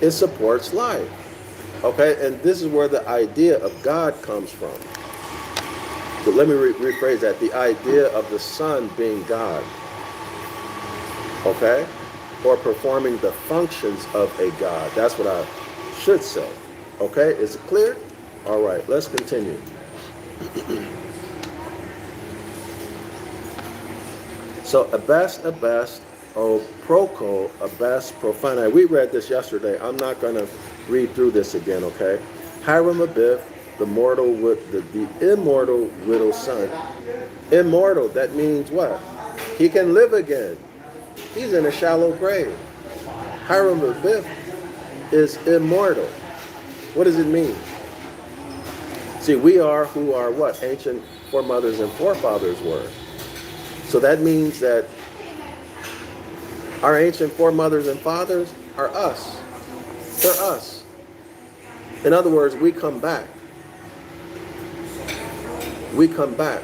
It supports life. Okay? And this is where the idea of God comes from. But let me rephrase that. The idea of the sun being God. Okay? Or performing the functions of a God. That's what I should say. Okay? Is it clear? All right, let's continue. So, abest, o proko, abest, profani. We read this yesterday. I'm not going to read through this again, okay? Hiram Abiff, the immortal widow's son. Immortal, that means what? He can live again. He's in a shallow grave. Hiram Abiff is immortal. What does it mean? See, we are who our what? Ancient foremothers and forefathers were. So that means that our ancient foremothers and fathers are us. They're us. In other words, we come back. We come back.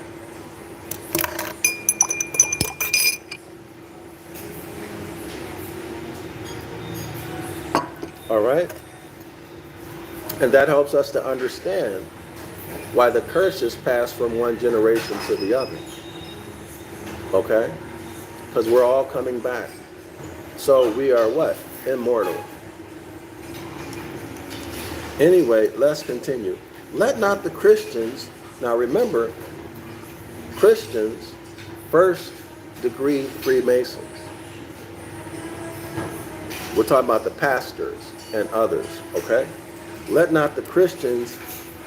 All right? And that helps us to understand why the curses pass from one generation to the other. Okay? Because we're all coming back. So we are what? Immortal. Anyway, let's continue. Let not the Christians, now remember, Christians, first degree Freemasons. We're talking about the pastors and others, okay? Let not the Christians,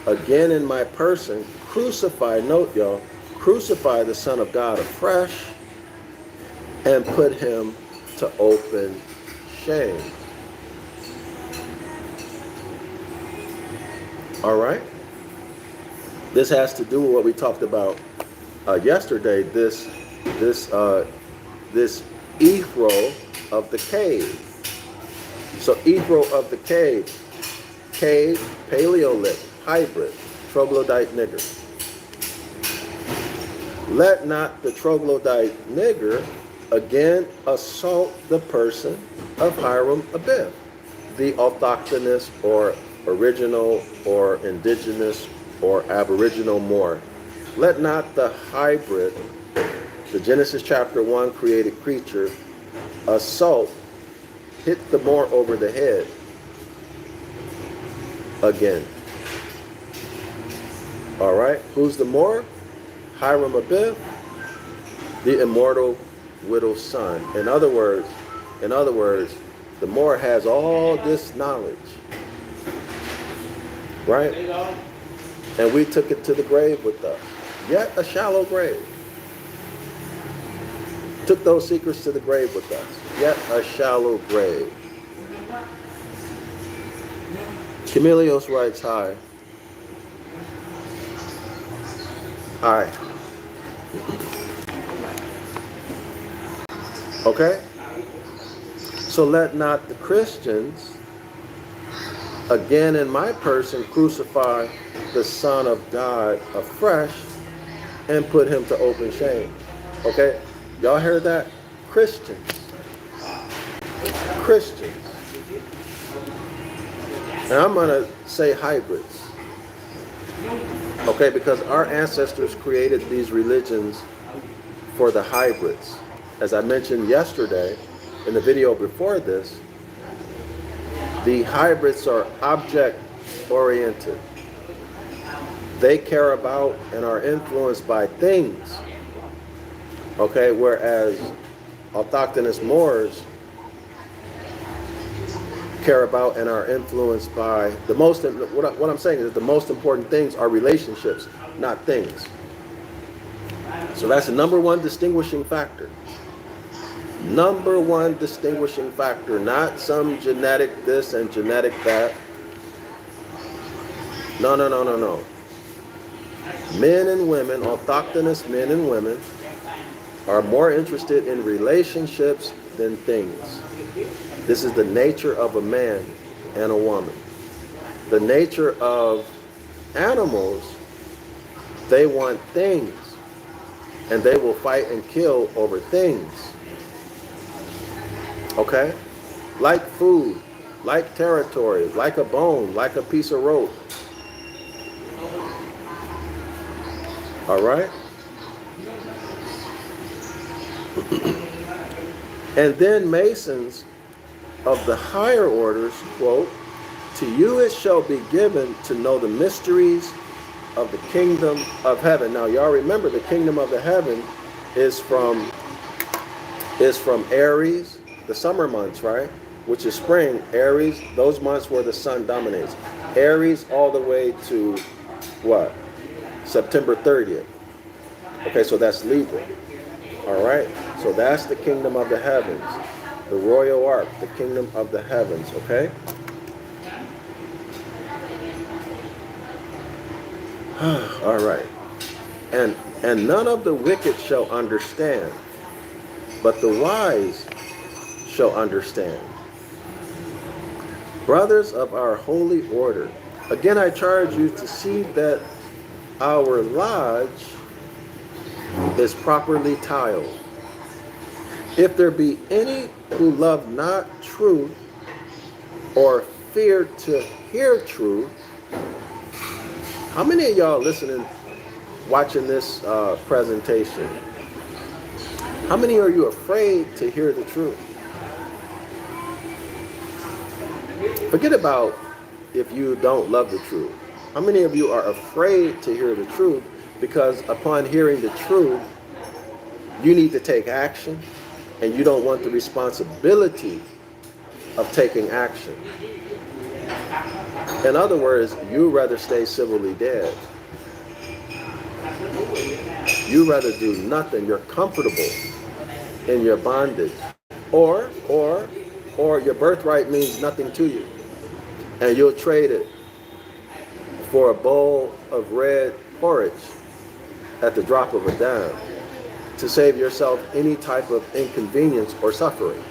again in my person, crucify, note y'all, crucify the Son of God afresh and put him to open shame. All right? This has to do with what we talked about yesterday. This ephro of the cave. So ephro of the cave, Paleolith, hybrid, troglodyte nigger. Let not the troglodyte nigger again assault the person of Hiram Abiff, the autochthonous or original or indigenous or aboriginal Moor. Let not the hybrid, the Genesis chapter 1 created creature, assault, hit the Moor over the head again. All right, who's the Moor? Hiram Abiff, the immortal widow's son. In other words, the Moor has all this knowledge, right? And we took it to the grave with us. Yet a shallow grave. Took those secrets to the grave with us. Yet a shallow grave. Camilios writes, hi. Hi. Okay? So let not the Christians, again in my person, crucify the Son of God afresh and put him to open shame. Okay? Y'all heard that? Christians. Christians. And I'm going to say hybrids. Okay? Because our ancestors created these religions for the hybrids. As I mentioned yesterday, in the video before this, the hybrids are object-oriented. They care about and are influenced by things. Okay, whereas autochthonous Moors care about and are influenced by the most, what I'm saying is the most important things are relationships, not things. So that's the number one distinguishing factor. Number one distinguishing factor, not some genetic this and genetic that. No. Men and women, autochthonous men and women, are more interested in relationships than things. This is the nature of a man and a woman. The nature of animals, they want things, and they will fight and kill over things. Okay? Like food, like territory, like a bone, like a piece of rope. All right? And then Masons of the higher orders, quote, to you it shall be given to know the mysteries of the kingdom of heaven. Now, y'all remember the kingdom of the heaven is from Aries, the summer months, right? Which is spring. Aries, those months where the sun dominates. Aries all the way to what? September 30th. Okay, so that's Libra. All right, so that's the kingdom of the heavens. The royal ark, the kingdom of the heavens, okay? All right. And none of the wicked shall understand, but the wise shall understand. Brothers of our holy order, again I charge you to see that our lodge is properly tiled. If there be any who love not truth or fear to hear truth, how many of y'all listening, watching this presentation, how many are you afraid to hear the truth? Forget about if you don't love the truth. How many of you are afraid to hear the truth because upon hearing the truth, you need to take action and you don't want the responsibility of taking action? In other words, you rather stay civilly dead. You rather do nothing. You're comfortable in your bondage. Or your birthright means nothing to you. And you'll trade it for a bowl of red porridge at the drop of a dime to save yourself any type of inconvenience or suffering.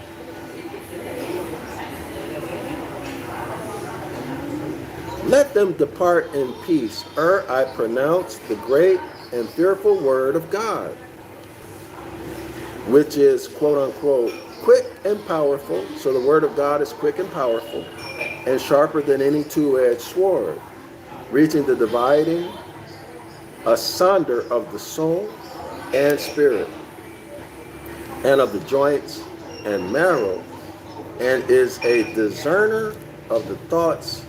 Let them depart in peace, ere I pronounce the great and fearful word of God, which is, quote unquote, quick and powerful. So the word of God is quick and powerful, and sharper than any two-edged sword, reaching the dividing asunder of the soul and spirit, and of the joints and marrow, and is a discerner of the thoughts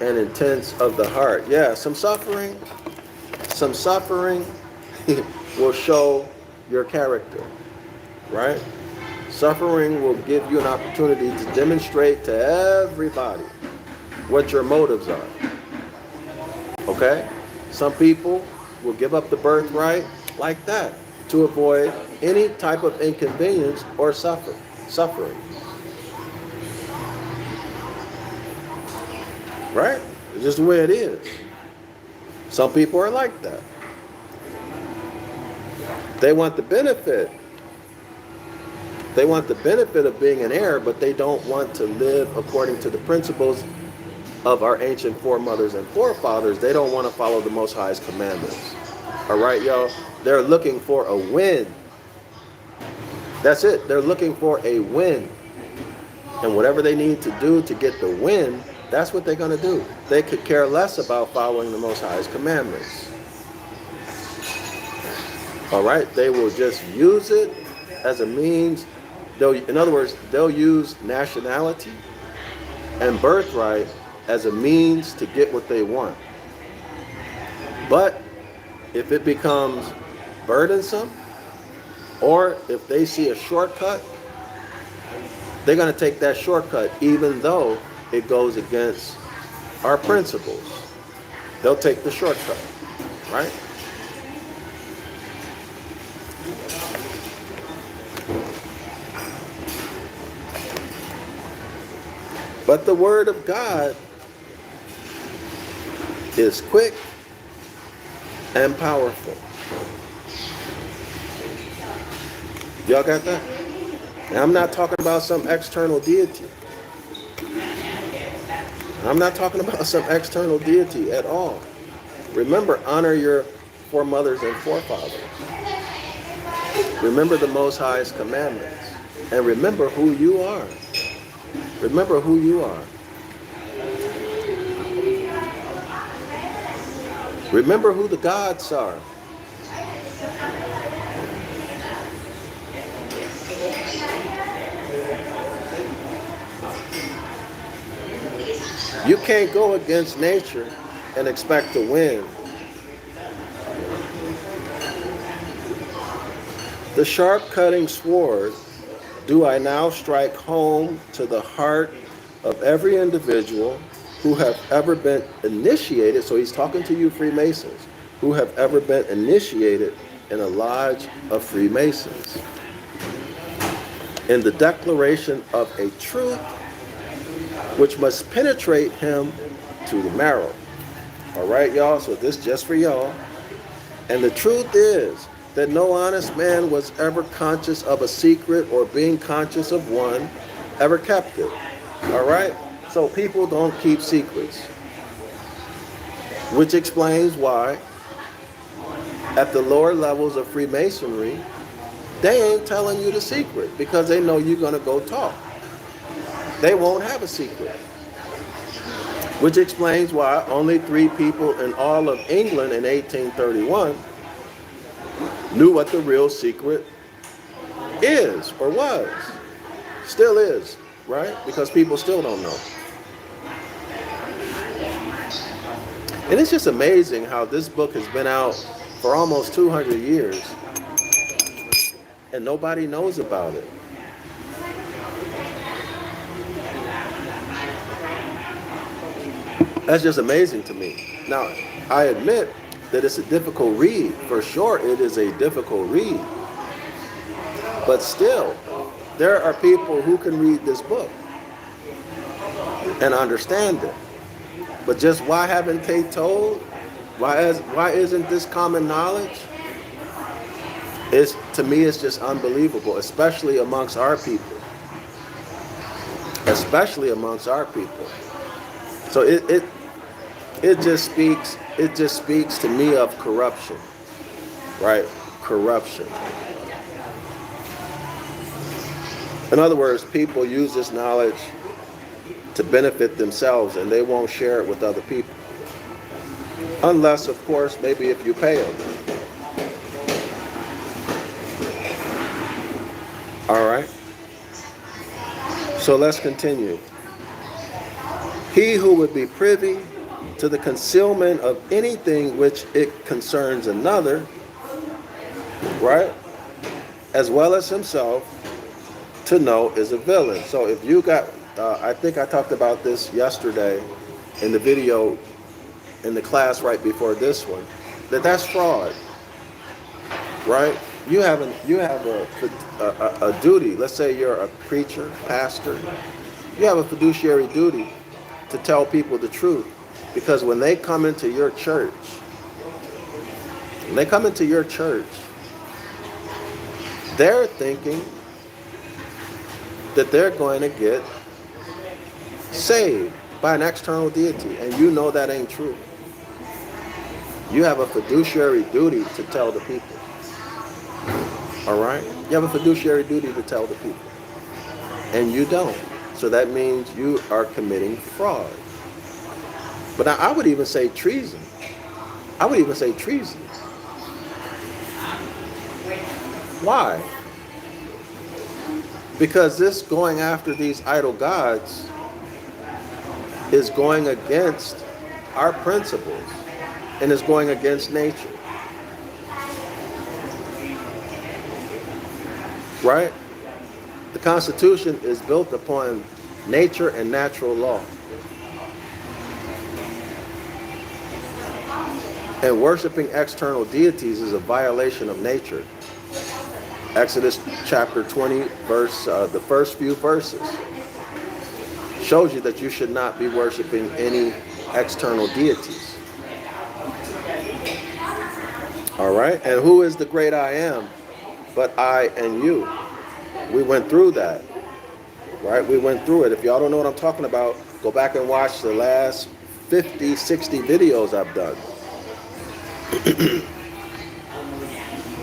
and intents of the heart. Yeah, some suffering will show your character, right? Suffering will give you an opportunity to demonstrate to everybody what your motives are. Okay? Some people will give up the birthright like that to avoid any type of inconvenience or suffering. Right? It's just the way it is. Some people are like that. They want the benefit. They want the benefit of being an heir, but they don't want to live according to the principles of our ancient foremothers and forefathers. They don't want to follow the Most High's commandments. All right, y'all? They're looking for a win. That's it. They're looking for a win. And whatever they need to do to get the win, that's what they're going to do. They could care less about following the Most High's commandments. All right? They will just use it as a means. In other words, they'll use nationality and birthright as a means to get what they want. But if it becomes burdensome, or if they see a shortcut, they're going to take that shortcut even though it goes against our principles. They'll take the shortcut, right? But the word of God is quick and powerful. Y'all got that? Now, I'm not talking about some external deity. I'm not talking about some external deity at all. Remember, honor your foremothers and forefathers. Remember the Most High's commandments. And remember who you are. Remember who you are. Remember who the gods are. You can't go against nature and expect to win. The sharp cutting sword do I now strike home to the heart of every individual who have ever been initiated. So he's talking to you Freemasons who have ever been initiated in a lodge of Freemasons, in the declaration of a truth which must penetrate him to the marrow. All right, y'all, so this just for y'all. And the truth is that no honest man was ever conscious of a secret, or being conscious of one ever kept it. All right? So people don't keep secrets. Which explains why at the lower levels of Freemasonry, they ain't telling you the secret, because they know you're going to go talk. They won't have a secret. Which explains why only 3 people in all of England in 1831 knew what the real secret is, or was. Still is, right? Because people still don't know. And it's just amazing how this book has been out for almost 200 years and nobody knows about it. That's just amazing to me. Now, I admit that it's a difficult read. For sure, it is a difficult read. But still, there are people who can read this book and understand it. But just why haven't they told Why isn't this common knowledge? To me, it's just unbelievable, especially amongst our people. Especially amongst our people. So it just speaks to me of corruption, right? Corruption. In other words, people use this knowledge to benefit themselves, and they won't share it with other people. Unless, of course, maybe if you pay them. All right. So let's continue. He who would be privy to the concealment of anything which it concerns another, right, as well as himself, to know is a villain. So if you got, I think I talked about this yesterday in the video, in the class right before this one, that's fraud, right? You have a duty. Let's say you're a preacher, pastor. You have a fiduciary duty to tell people the truth, because when they come into your church, they're thinking that they're going to get saved by an external deity, and you know that ain't true. You have a fiduciary duty to tell the people. All right? You have a fiduciary duty to tell the people. And you don't. So that means you are committing fraud. But I would even say treason. Why? Because this going after these idol gods is going against our principles and is going against nature. Right? The Constitution is built upon nature and natural law. And worshiping external deities is a violation of nature. Exodus chapter 20, the first few verses shows you that you should not be worshiping any external deities. All right? And who is the great I am but I and you? We went through that. Right? We went through it. If y'all don't know what I'm talking about, go back and watch the last 50, 60 videos I've done.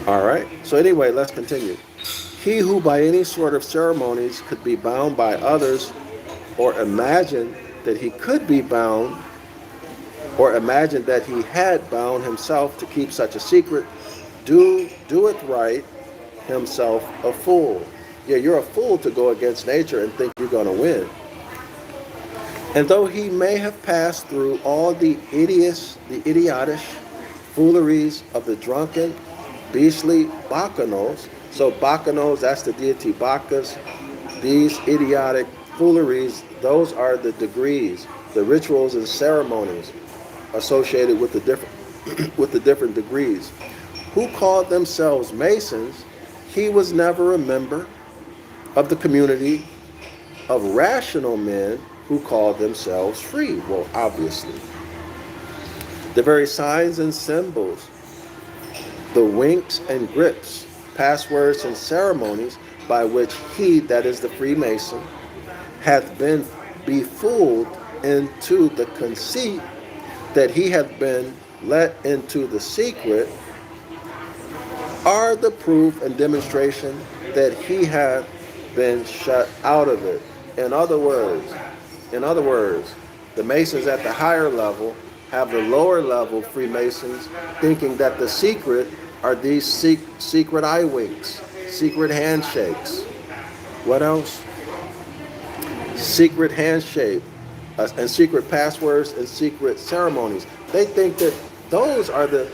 All right. So anyway, let's continue. He who by any sort of ceremonies could be bound by others, or imagine that he could be bound, or imagine that he had bound himself to keep such a secret, doeth right himself a fool. Yeah, you're a fool to go against nature and think you're going to win. And though he may have passed through all the idiotish fooleries of the drunken, beastly bacchanals. So bacchanals, that's the deity Bacchus. These idiotic fooleries, those are the degrees, the rituals and ceremonies associated with the different degrees. Who called themselves Masons, he was never a member of the community of rational men who called themselves free. Well, obviously. The very signs and symbols, the winks and grips, passwords and ceremonies by which he, that is the Freemason, hath been befooled into the conceit that he hath been let into the secret, are the proof and demonstration that he hath been shut out of it. In other words, the Masons at the higher level have the lower level Freemasons thinking that the secret are these secret eye winks, secret handshakes. What else? Secret handshake and secret passwords and secret ceremonies. They think that those are the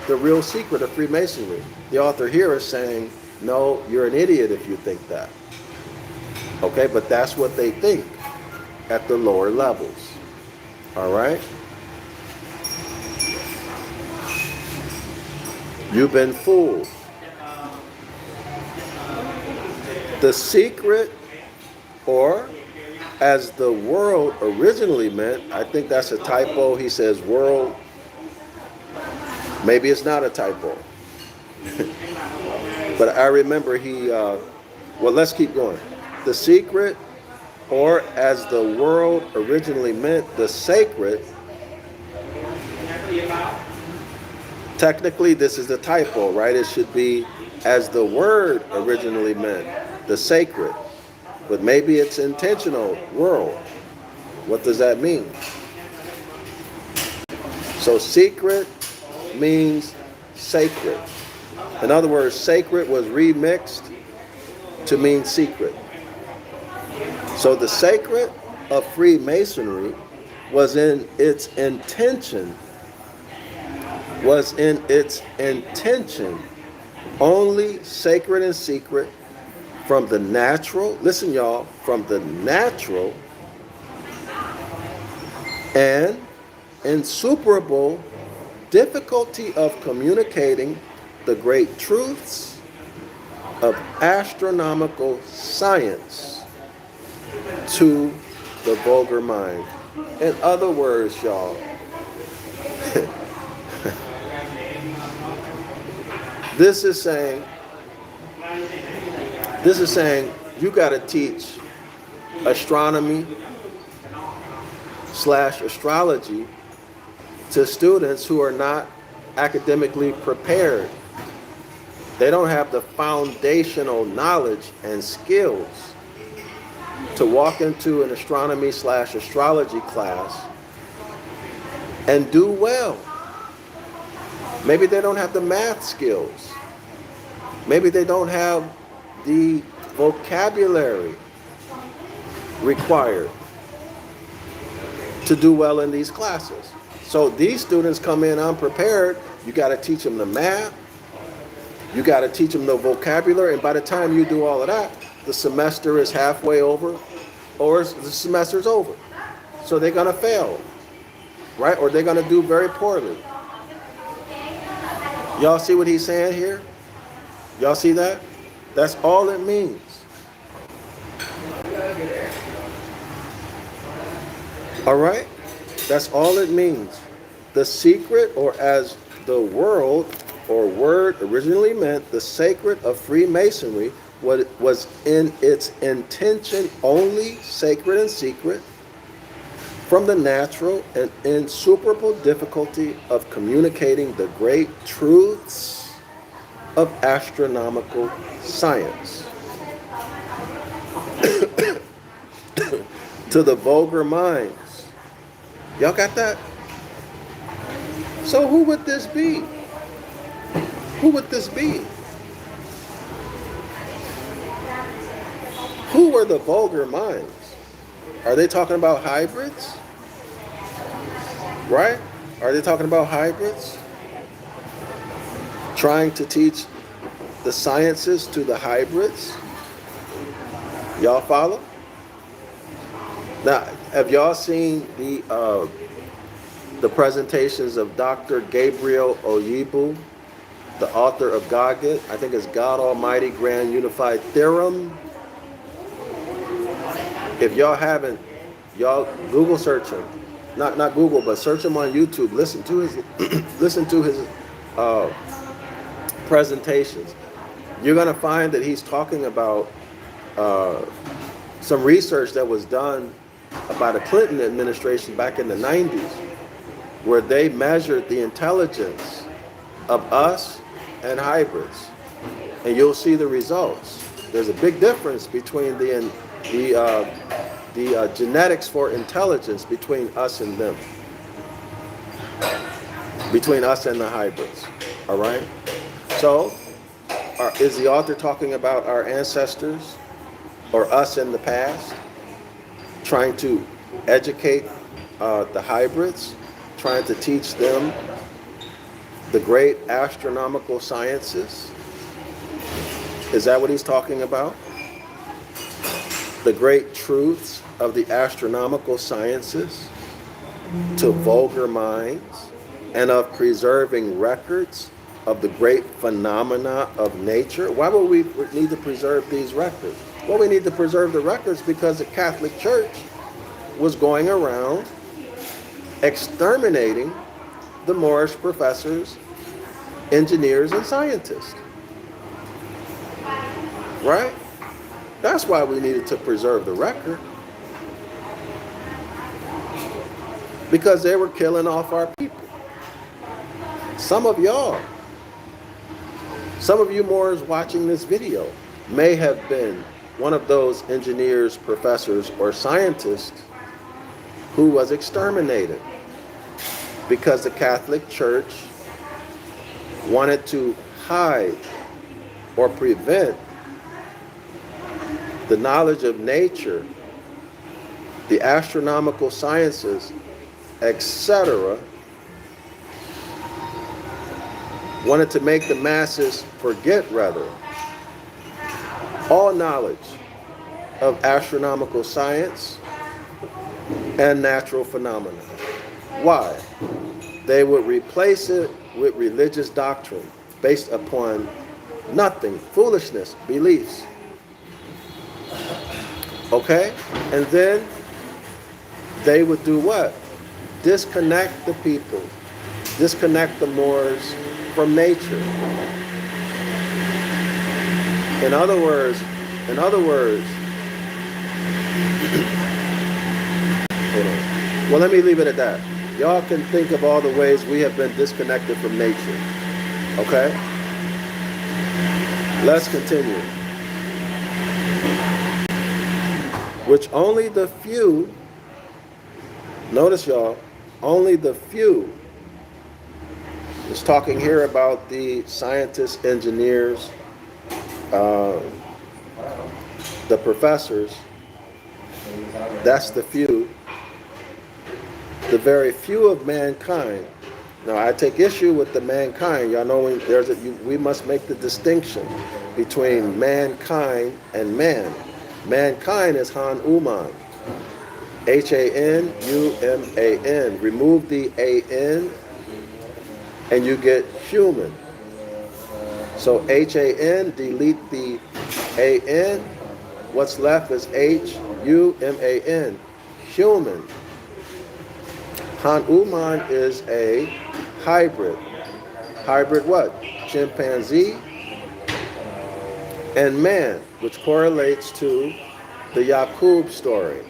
real secret of Freemasonry. The author here is saying, no, you're an idiot if you think that. Okay, but that's what they think at the lower levels. All right? You've been fooled. The secret, or as the world originally meant, I think that's a typo. He says world, Maybe it's not a typo. But I remember well, let's keep going. The secret, or as the world originally meant, the sacred. Technically, this is the typo, right? It should be as the word originally meant, the sacred. But maybe it's intentional, world. What does that mean? So secret means sacred. In other words, sacred was remixed to mean secret. So the sacred of Freemasonry was in its intention only sacred and secret from the natural, listen y'all, from the natural and insuperable difficulty of communicating the great truths of astronomical science to the vulgar mind. In other words, y'all, this is saying you got to teach astronomy/astrology to students who are not academically prepared. They don't have the foundational knowledge and skills to walk into an astronomy/astrology class and do well. Maybe they don't have the math skills. Maybe they don't have the vocabulary required to do well in these classes. So these students come in unprepared. You got to teach them the math. You got to teach them the vocabulary. And by the time you do all of that, the semester is halfway over or the semester's over. So they're going to fail, right? Or they're going to do very poorly. Y'all see what he's saying here? Y'all see that? That's all it means. All right? That's all it means. The secret, or as the world or word originally meant, the sacred of Freemasonry was in its intention only sacred and secret from the natural and insuperable difficulty of communicating the great truths of astronomical science to the vulgar minds. Y'all got that? So who would this be? Who would this be? Who are the vulgar minds? Are they talking about hybrids? Right? Are they talking about hybrids? Trying to teach the sciences to the hybrids? Y'all follow? Now, have y'all seen the presentations of Dr. Gabriel Oyebu, the author of Godget? I think it's God Almighty Grand Unified Theorem. If y'all haven't, y'all Google search him. Not Google, but search him on YouTube. Listen to his presentations. You're gonna find that he's talking about some research that was done by the Clinton administration back in the 90s, where they measured the intelligence of us and hybrids, and you'll see the results. There's a big difference between the genetics for intelligence between us and them, between us and the hybrids. All right. So, is the author talking about our ancestors or us in the past, trying to educate the hybrids, trying to teach them the great astronomical sciences? Is that what he's talking about? The great truths of the astronomical sciences to vulgar minds, and of preserving records of the great phenomena of nature? Why would we need to preserve these records? Well, we need to preserve the records because the Catholic Church was going around exterminating the Moorish professors engineers and scientists. Right? That's why we needed to preserve the record. Because they were killing off our people. Some of y'all, some of you Moors watching this video may have been one of those engineers, professors, or scientists who was exterminated because the Catholic Church wanted to hide or prevent the knowledge of nature, the astronomical sciences, etc., wanted to make the masses forget, rather, all knowledge of astronomical science and natural phenomena. Why? They would replace it with religious doctrine based upon nothing, foolishness, beliefs. Okay? And then they would do what? Disconnect the people, disconnect the Moors from nature. In other words, hold on. Well, let me leave it at that. Y'all can think of all the ways we have been disconnected from nature. Okay? Let's continue. Which only the few, notice y'all, only the few, is talking here about the scientists, engineers, the professors. That's the few. The very few of mankind. Now, I take issue with the mankind. Y'all know we must make the distinction between mankind and man. Mankind is Han-Uman. H-A-N-U-M-A-N. Remove the A-N and you get human. So H-A-N, delete the A-N. What's left is H-U-M-A-N. Human. Han-Uman is a hybrid. Hybrid what? Chimpanzee and man, which correlates to the Yaqub story,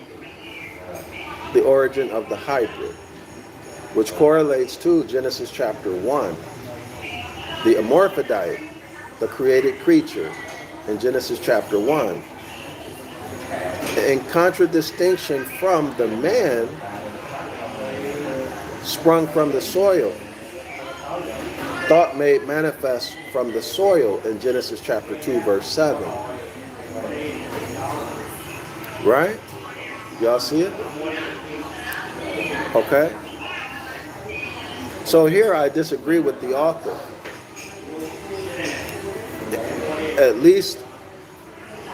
the origin of the hybrid, which correlates to Genesis chapter 1, the Amorphodite, the created creature, in Genesis chapter 1. In contradistinction from the man sprung from the soil, thought made manifest from the soil in Genesis chapter 2, verse 7. Right? Y'all see it? Okay. So here I disagree with the author. At least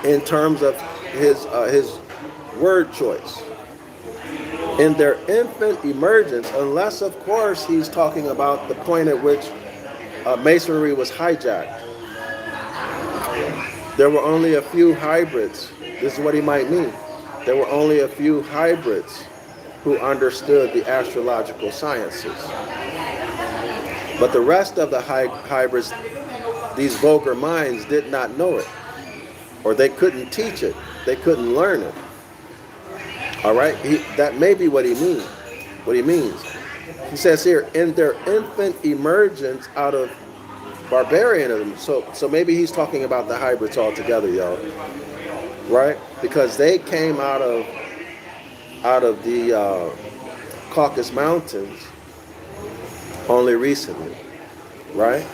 in terms of his word choice. In their infant emergence, unless of course he's talking about the point at which Masonry was hijacked. There were only a few hybrids. This is what he might mean. There were only a few hybrids who understood the astrological sciences. But the rest of the hybrids, these vulgar minds, did not know it. Or they couldn't teach it. They couldn't learn it. All right? That may be what he means. What he means. He says here, in their infant emergence out of barbarianism. So maybe he's talking about the hybrids altogether, y'all. Right? Because they came out of the Caucasus Mountains only recently. Right?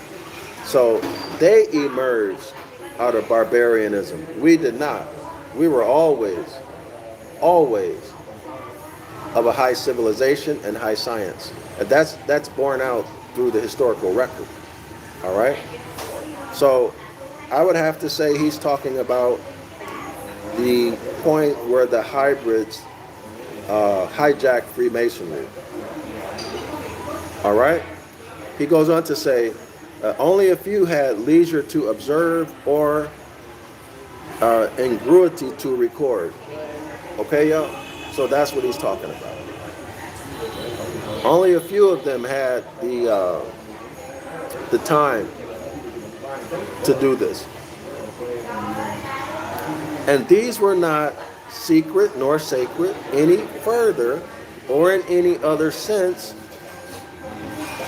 So they emerged out of barbarianism. We did not. We were always of a high civilization and high science. And that's borne out through the historical record. All right? So I would have to say he's talking about the point where the hybrids hijacked Freemasonry. All right? He goes on to say, only a few had leisure to observe or ingruity to record. Okay, y'all? So that's what he's talking about. Only a few of them had the the time to do this. And these were not secret nor sacred any further or in any other sense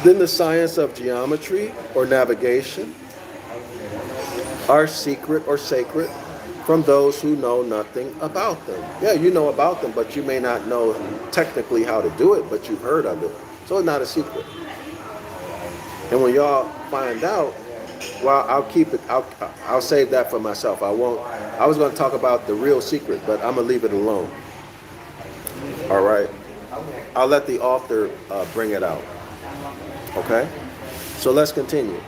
than the science of geometry or navigation are secret or sacred from those who know nothing about them. Yeah, you know about them, but you may not know technically how to do it, but you've heard of it. So it's not a secret. And when y'all find out, well, I'll keep it, I'll save that for myself. I was going to talk about the real secret, but I'm going to leave it alone. All right. I'll let the author bring it out. Okay? So let's continue.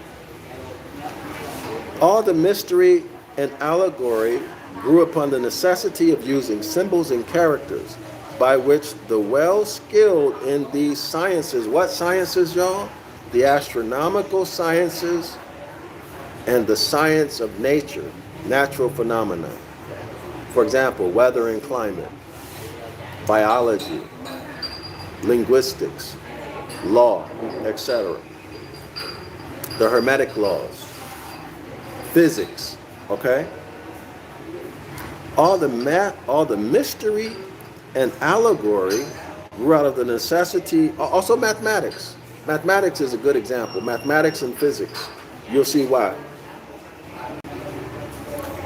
All the mystery and allegory grew upon the necessity of using symbols and characters by which the well-skilled in these sciences, what sciences, y'all? The astronomical sciences and the science of nature, natural phenomena. For example, weather and climate, biology, linguistics, law, etc. The Hermetic laws, physics, okay? All the mystery and allegory grew out of the necessity, also mathematics. Mathematics is a good example. Mathematics and physics. You'll see why.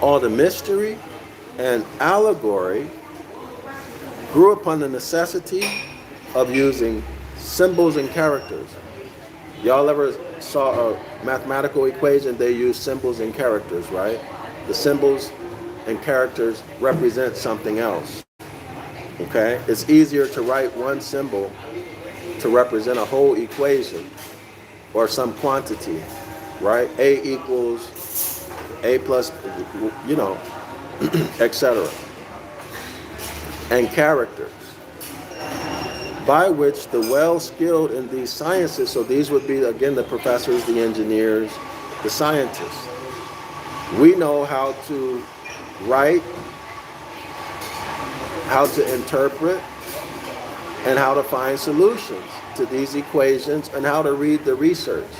All the mystery and allegory grew upon the necessity of using symbols and characters. Y'all ever saw a mathematical equation? They use symbols and characters, right? The symbols and characters represent something else. Okay? It's easier to write one symbol to represent a whole equation or some quantity, right? A equals A plus, you know, etc. And characters, by which the well-skilled in these sciences, so these would be, again, the professors, the engineers, the scientists. We know how to write, how to interpret, and how to find solutions to these equations, and how to read the research,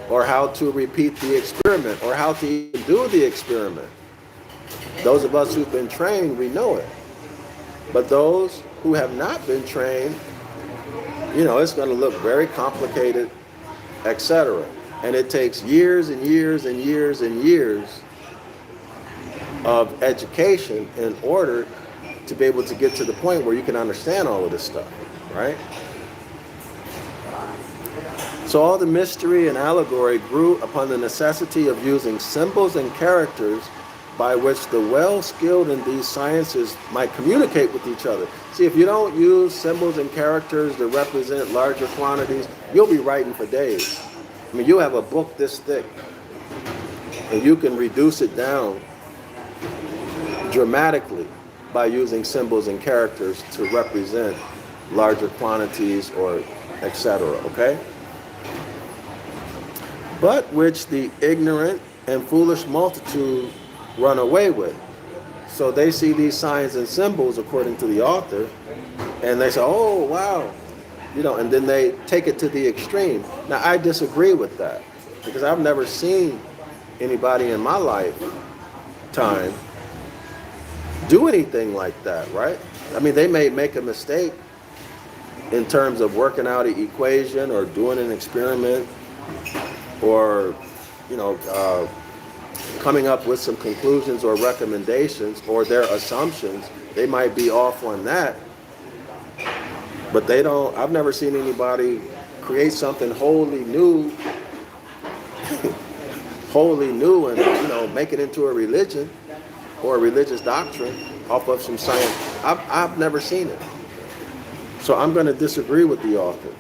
or how to repeat the experiment, or how to even do the experiment. Those of us who've been trained, we know it. But those who have not been trained, you know, it's going to look very complicated, etc. And it takes years and years and years and years of education in order to be able to get to the point where you can understand all of this stuff, right? So all the mystery and allegory grew upon the necessity of using symbols and characters by which the well-skilled in these sciences might communicate with each other. See, if you don't use symbols and characters to represent larger quantities, you'll be writing for days. I mean, you have a book this thick, and you can reduce it down dramatically by using symbols and characters to represent larger quantities or etc., okay? But which the ignorant and foolish multitude run away with. So they see these signs and symbols, according to the author, and they say, oh, wow, you know, and then they take it to the extreme. Now, I disagree with that, because I've never seen anybody in my lifetime do anything like that, right? I mean, they may make a mistake in terms of working out an equation or doing an experiment or, you know, coming up with some conclusions or recommendations or their assumptions. They might be off on that, but they don't, I've never seen anybody create something wholly new and, you know, make it into a religion or a religious doctrine off of some science. I've never seen it. So I'm going to disagree with the author,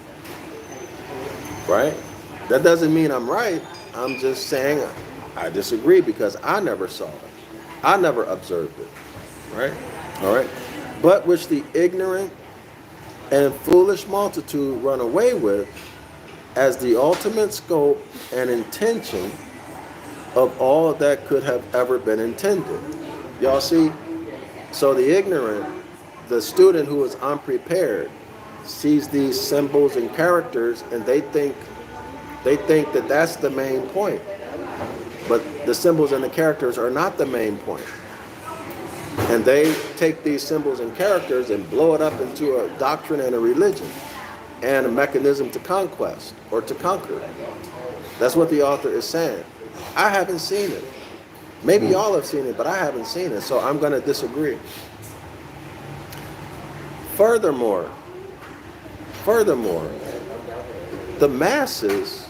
right? That doesn't mean I'm right. I'm just saying I disagree because I never saw it. I never observed it, right? All right. But which the ignorant and foolish multitude run away with as the ultimate scope and intention of all that could have ever been intended. Y'all see? So the ignorant, the student who is unprepared, sees these symbols and characters and they think They think that that's the main point. But the symbols and the characters are not the main point. And they take these symbols and characters and blow it up into a doctrine and a religion and a mechanism to conquest or to conquer. That's what the author is saying. I haven't seen it. Maybe y'all have seen it, but I haven't seen it, so I'm going to disagree. Furthermore, the masses,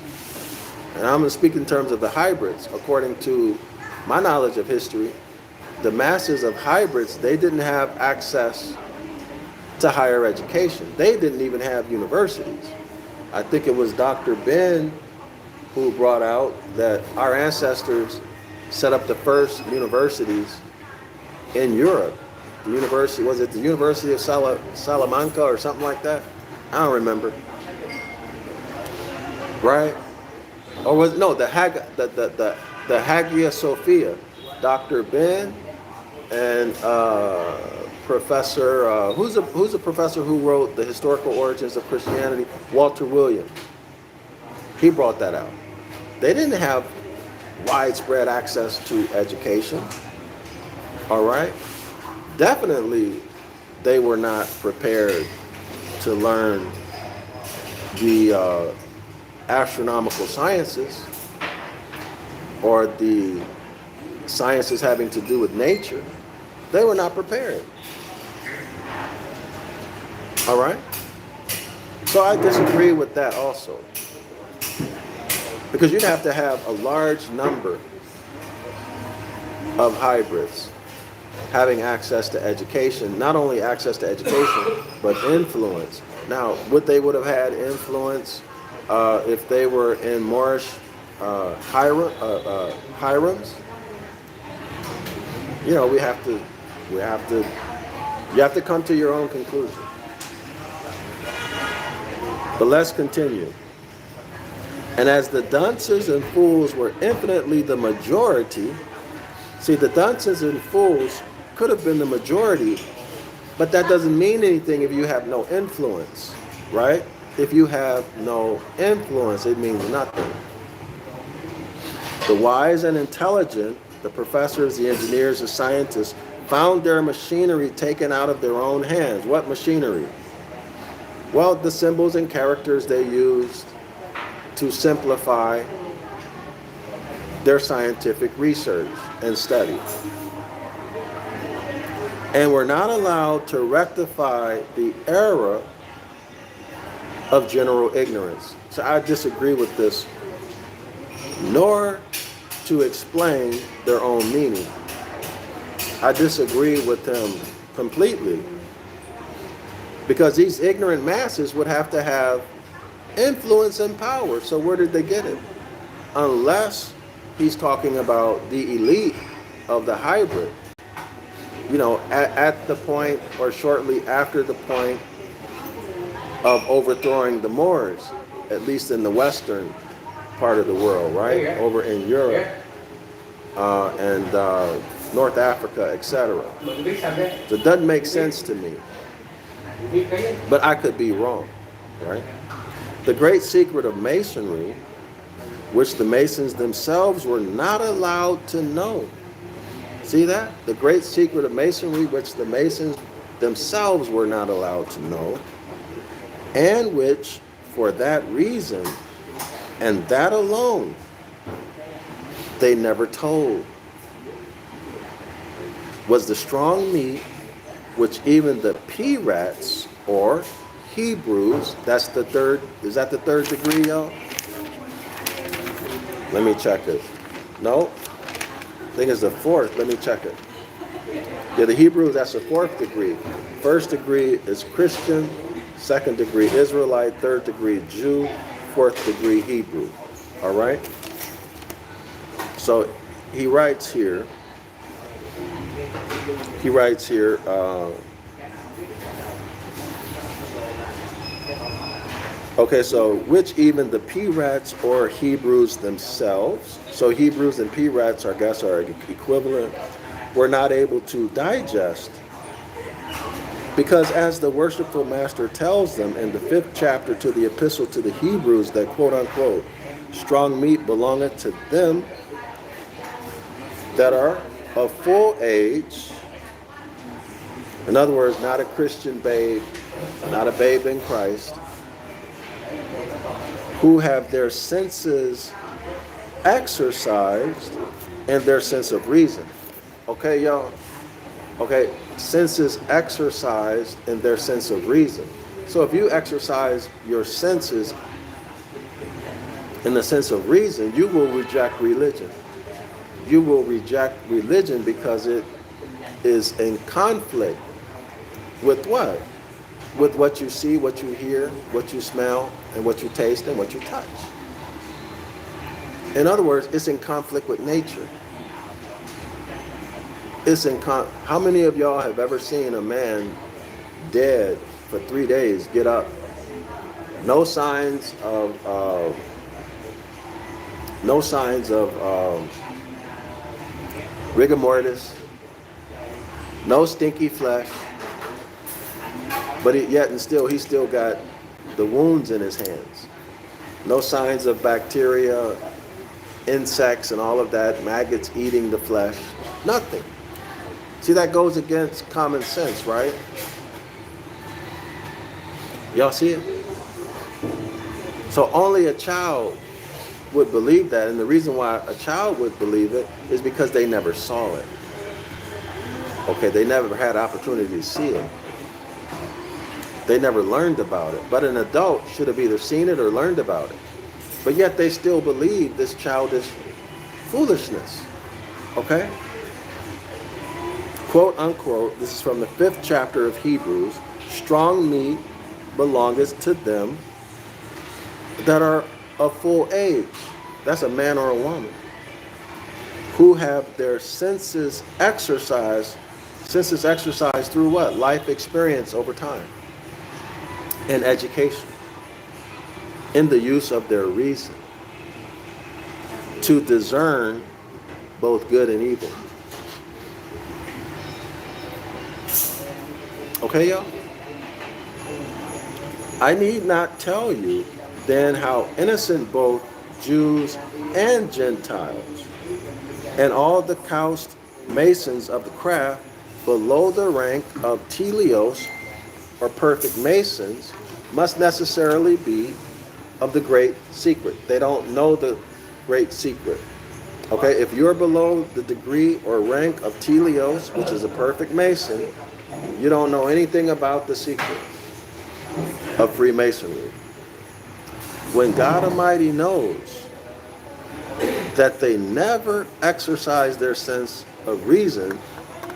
and I'm going to speak in terms of the hybrids, according to my knowledge of history, the masses of hybrids, they didn't have access to higher education. They didn't even have universities. I think it was Dr. Ben who brought out that our ancestors set up the first universities in Europe. The university, was it the University of Salamanca or something like that? I don't remember. Right? Or was it, no, the Hagia Sophia. Dr. Ben and Professor, who's a professor who wrote The Historical Origins of Christianity? Walter Williams. He brought that out. They didn't have widespread access to education. All right? Definitely, they were not prepared to learn the astronomical sciences or the sciences having to do with nature. They were not prepared. All right? So I disagree with that also. Because you'd have to have a large number of hybrids having access to education, not only access to education, but influence. Now, they would have had influence if they were in Moorish Hiram's? You know, you have to come to your own conclusion. But let's continue. And as the dunces and fools were infinitely the majority, see, the dunces and fools could have been the majority, but that doesn't mean anything if you have no influence, right? If you have no influence, it means nothing. The wise and intelligent, the professors, the engineers, the scientists, found their machinery taken out of their own hands. What machinery? Well, the symbols and characters they used to simplify their scientific research and study. And were not allowed to rectify the error of general ignorance. So I disagree with this, nor to explain their own meaning. I disagree with them completely, because these ignorant masses would have to have influence and power. So where did they get it? Unless he's talking about the elite of the hybrid, you know, at the point or shortly after the point of overthrowing the Moors, at least in the western part of the world, right? Over in Europe and North Africa, etc. So it doesn't make sense to me. But I could be wrong, right? The great secret of Masonry, which the Masons themselves were not allowed to know. See that? The great secret of Masonry, which the Masons themselves were not allowed to know, and which, for that reason, and that alone, they never told, was the strong meat which even the P-rats, or Hebrews, that's the third, is that the third degree, y'all? Let me check it. No? I think it's the fourth. Let me check it. Yeah, the Hebrews, that's the fourth degree. First degree is Christian, second degree Israelite, third degree Jew, fourth degree Hebrew. All right? So he writes here, okay, so which even the P-rats or Hebrews themselves, so Hebrews and P-rats, I guess, are equivalent, were not able to digest, because as the worshipful master tells them in the 5th chapter to the epistle to the Hebrews, that quote unquote, strong meat belongeth to them that are of full age. In other words, not a Christian babe, not a babe in Christ, who have their senses exercised and their sense of reason. Okay, y'all? Okay, senses exercised in their sense of reason. So if you exercise your senses in the sense of reason, you will reject religion. You will reject religion because it is in conflict with what? With what you see, what you hear, what you smell, and what you taste, and what you touch. In other words, it's in conflict with nature. How many of y'all have ever seen a man dead for 3 days get up? No signs of rigor mortis, no stinky flesh, but he still got the wounds in his hands. No signs of bacteria, insects, and all of that, maggots eating the flesh, nothing. See, that goes against common sense, right? Y'all see it? So only a child would believe that, and the reason why a child would believe it is because they never saw it. Okay, they never had opportunity to see it. They never learned about it. But an adult should have either seen it or learned about it. But yet they still believe this childish foolishness. Okay? Quote unquote, this is from the 5th chapter of Hebrews, strong meat belongeth to them that are of full age. That's a man or a woman. Who have their senses exercised. Senses exercised through what? Life experience over time. And education. In the use of their reason. To discern both good and evil. Okay, y'all? I need not tell you then how innocent both Jews and Gentiles and all the cast masons of the craft below the rank of teleos or perfect masons must necessarily be of the great secret. They don't know the great secret. Okay, if you're below the degree or rank of teleos, which is a perfect mason, you don't know anything about the secret of Freemasonry. When God Almighty knows that they never exercise their sense of reason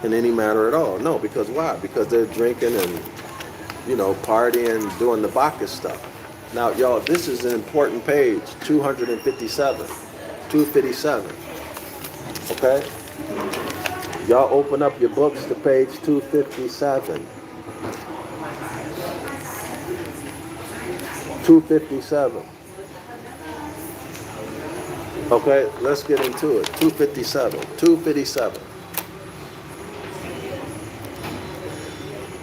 in any matter at all. No, because why? Because they're drinking and, partying, doing the Bacchus stuff. Now, y'all, this is an important page, 257. 257. Okay? Y'all open up your books to page 257. 257. Okay, let's get into it. 257. 257.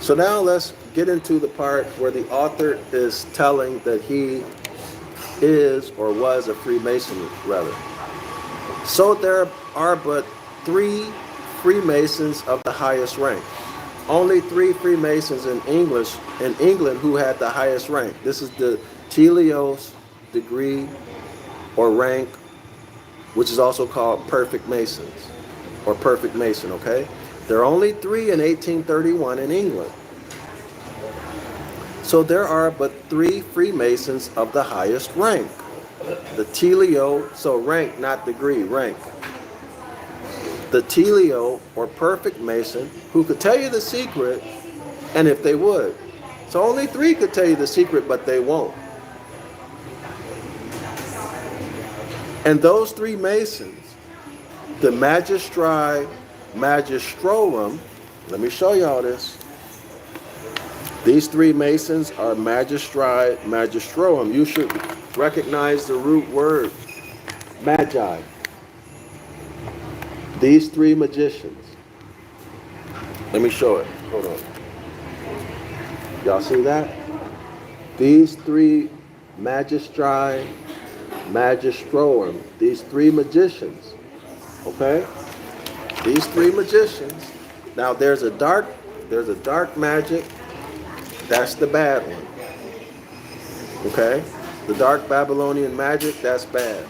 So now let's get into the part where the author is telling that he is or was a Freemason, rather. So there are but 3 Freemasons of the highest rank. Only 3 Freemasons in England who had the highest rank. This is the teleos degree or rank, which is also called perfect Masons or perfect Mason, okay? There are only 3 in 1831 in England. So there are but 3 Freemasons of the highest rank. The teleo, so rank, not degree, rank. The teleo, or perfect Mason, who could tell you the secret, and if they would. So only 3 could tell you the secret, but they won't. And those 3 Masons, the magistri, magistrorum, let me show y'all this. These 3 Masons are magistri, magistrorum. You should recognize the root word, magi. These 3 magicians. Let me show it. Hold on. Y'all see that? These 3 magistri, magistrorum, these three magicians. Okay? These three magicians. Now there's a dark magic. That's the bad one. Okay? The dark Babylonian magic, that's bad.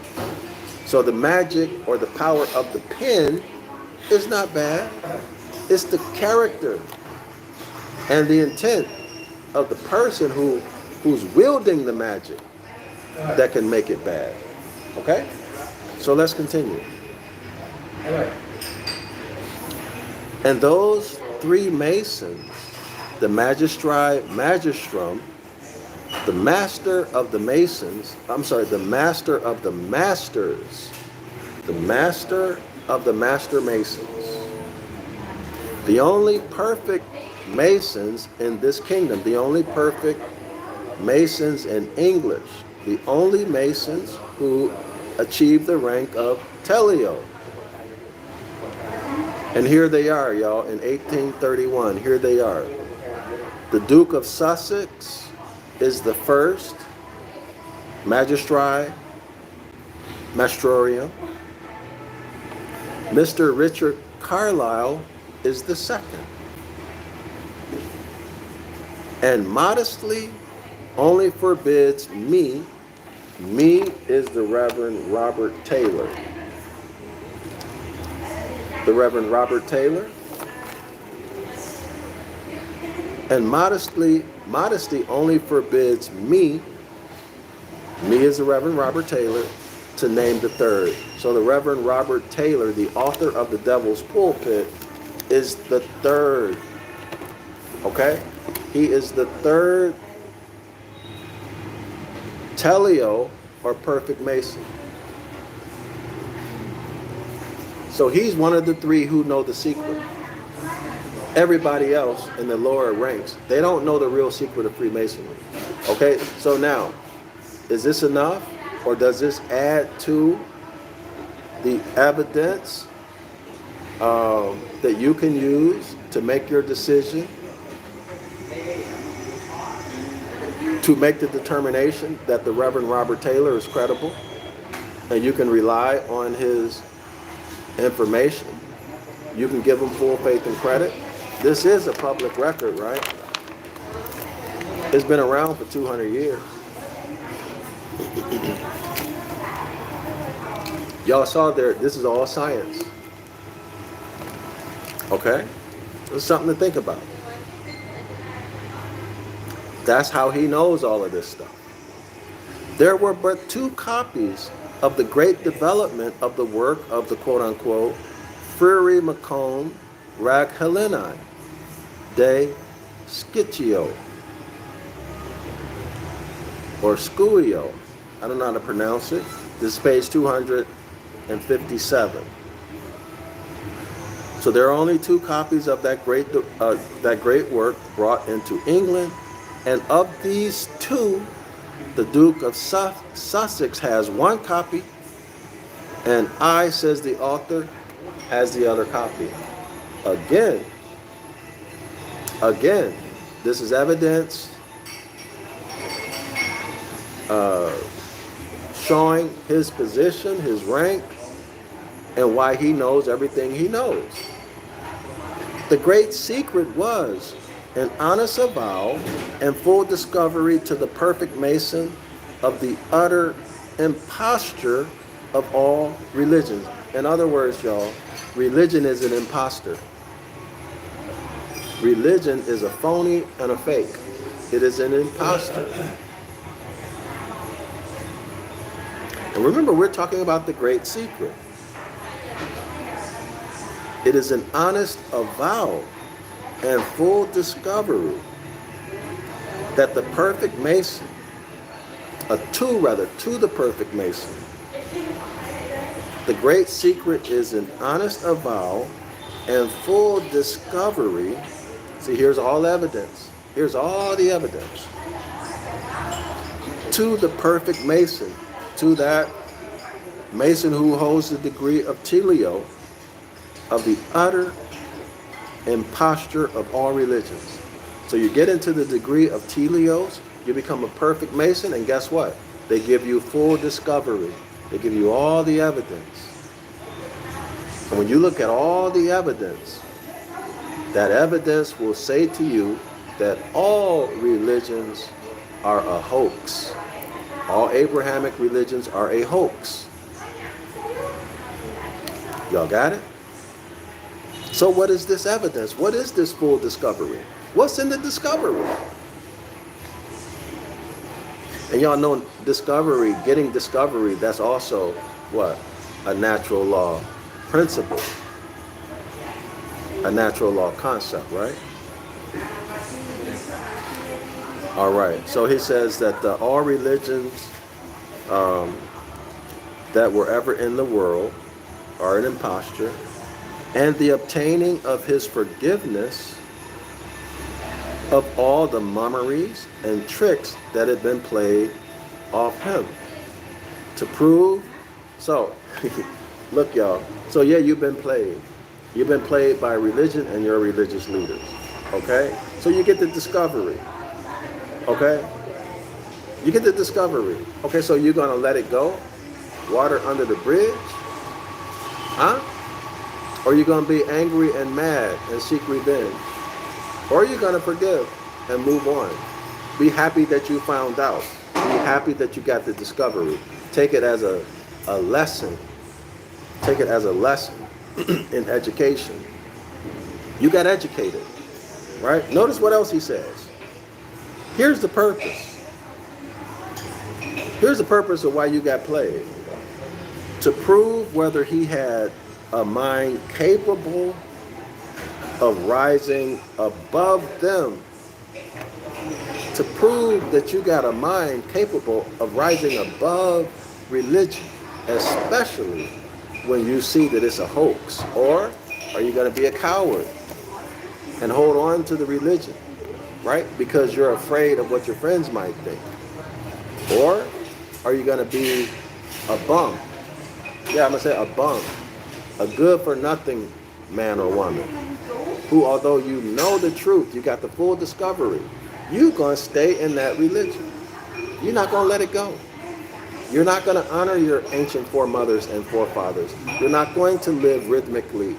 So the magic or the power of the pen is not bad. It's the character and the intent of the person who's wielding the magic that can make it bad. Okay? So let's continue. All right. And those three masons, the magistrum, the master of the masons, the master of the masters, the master of the master masons, the only perfect masons in this kingdom, the only perfect masons in English, the only masons who achieved the rank of Teleo. And here they are, y'all, in 1831. Here they are. The Duke of Sussex is the first magistrorum. Mr. Richard Carlisle is the second. And modestly only forbids me is the Reverend Robert Taylor. The Reverend Robert Taylor. And modesty only forbids me is the Reverend Robert Taylor, to name the third. So the Reverend Robert Taylor, the author of the Devil's Pulpit, is the third. Okay? He is the third Teleo, or perfect Mason. So he's one of the three who know the secret. Everybody else in the lower ranks, they don't know the real secret of Freemasonry. Okay, so now, is this enough? Or does this add to the evidence that you can use to make your decision, to make the determination that the Reverend Robert Taylor is credible, and you can rely on his information? You can give him full faith and credit. This is a public record, right? It's been around for 200 years. Y'all saw there, this is all science. Okay? It's something to think about. That's how he knows all of this stuff. There were but 2 copies of the great development of the work of the quote-unquote Frere Macomb Rag Heleni de Scipio, or Scuio. I don't know how to pronounce it. This is page 257. So there are only 2 copies of that great work brought into England, and of these 2, the Duke of Sussex has 1 copy, and I, says the author, has the other copy. Again, this is evidence showing his position, his rank, and why he knows everything he knows. The great secret was an honest avowal and full discovery to the perfect Mason of the utter imposture of all religions. In other words, y'all, religion is an imposter. Religion is a phony and a fake. It is an imposter. And remember, we're talking about the great secret. It is an honest avowal and full discovery that the perfect Mason, to the perfect Mason, the great secret is an honest avowal and full discovery. See, here's all evidence. Here's all the evidence. To the perfect Mason, to that Mason who holds the degree of Teleo, of the utter imposture of all religions. So you get into the degree of Teleos, you become a perfect Mason, and guess what? They give you full discovery. They give you all the evidence. And when you look at all the evidence, that evidence will say to you that all religions are a hoax. All Abrahamic religions are a hoax. Y'all got it? So what is this evidence? What is this full discovery? What's in the discovery? And y'all know discovery, getting discovery, that's also what? A natural law principle. A natural law concept, right? All right. So he says that all religions that were ever in the world are an imposture, and the obtaining of his forgiveness of all the mummeries and tricks that had been played off him. To prove, so, look y'all, so yeah, you've been played. You've been played by religion and your religious leaders, okay? So you get the discovery, okay? You get the discovery. Okay, so you're gonna let it go? Water under the bridge? Huh? Or you're gonna be angry and mad and seek revenge? Or you're gonna forgive and move on. Be happy that you found out. Be happy that you got the discovery. Take it as a lesson. Take it as a lesson in education. You got educated, right? Notice what else he says. Here's the purpose. Here's the purpose of why you got played. To prove whether he had a mind capable of rising above them. To prove that you got a mind capable of rising above religion, especially when you see that it's a hoax. Or are you going to be a coward and hold on to the religion, right? Because you're afraid of what your friends might think. Or are you going to be a bum? Yeah, I'm going to say a bum. A good for nothing man or woman who, although you know the truth, you got the full discovery, you're going to stay in that religion. You're not going to let it go. You're not going to honor your ancient foremothers and forefathers. You're not going to live rhythmically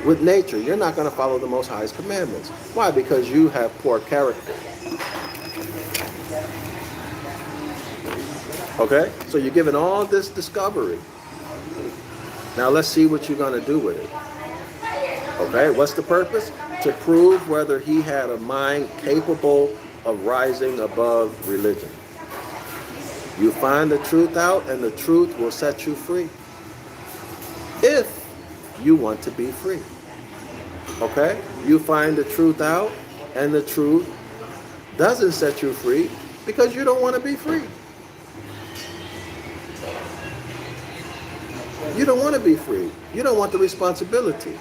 with nature. You're not going to follow the Most High's commandments. Why? Because you have poor character. Okay? So you're given all this discovery. Now let's see what you're going to do with it. Okay? What's the purpose? To prove whether he had a mind capable of rising above religion. You find the truth out, and the truth will set you free. If you want to be free. Okay? You find the truth out, and the truth doesn't set you free because you don't want to be free. You don't want to be free. You don't want the responsibility.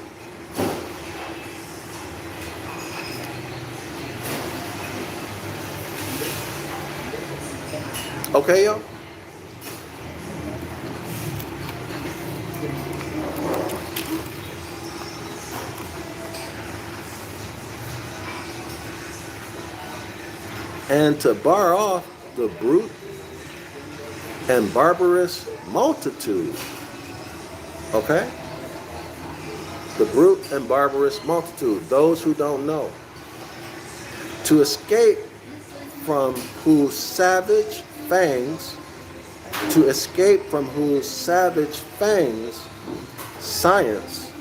Okay, y'all? And to bar off the brute and barbarous multitude. Okay? The brute and barbarous multitude, those who don't know. To escape from whose savage fangs, science,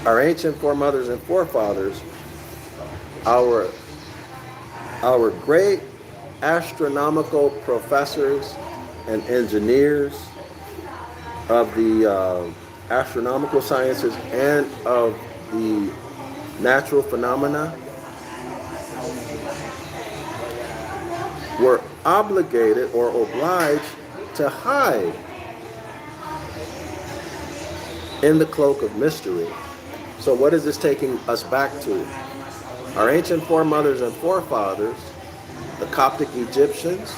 our ancient foremothers and forefathers, our great astronomical professors and engineers of the astronomical sciences and of the natural phenomena, were obligated or obliged to hide in the cloak of mystery. So what is this taking us back to? Our ancient foremothers and forefathers, the Coptic Egyptians,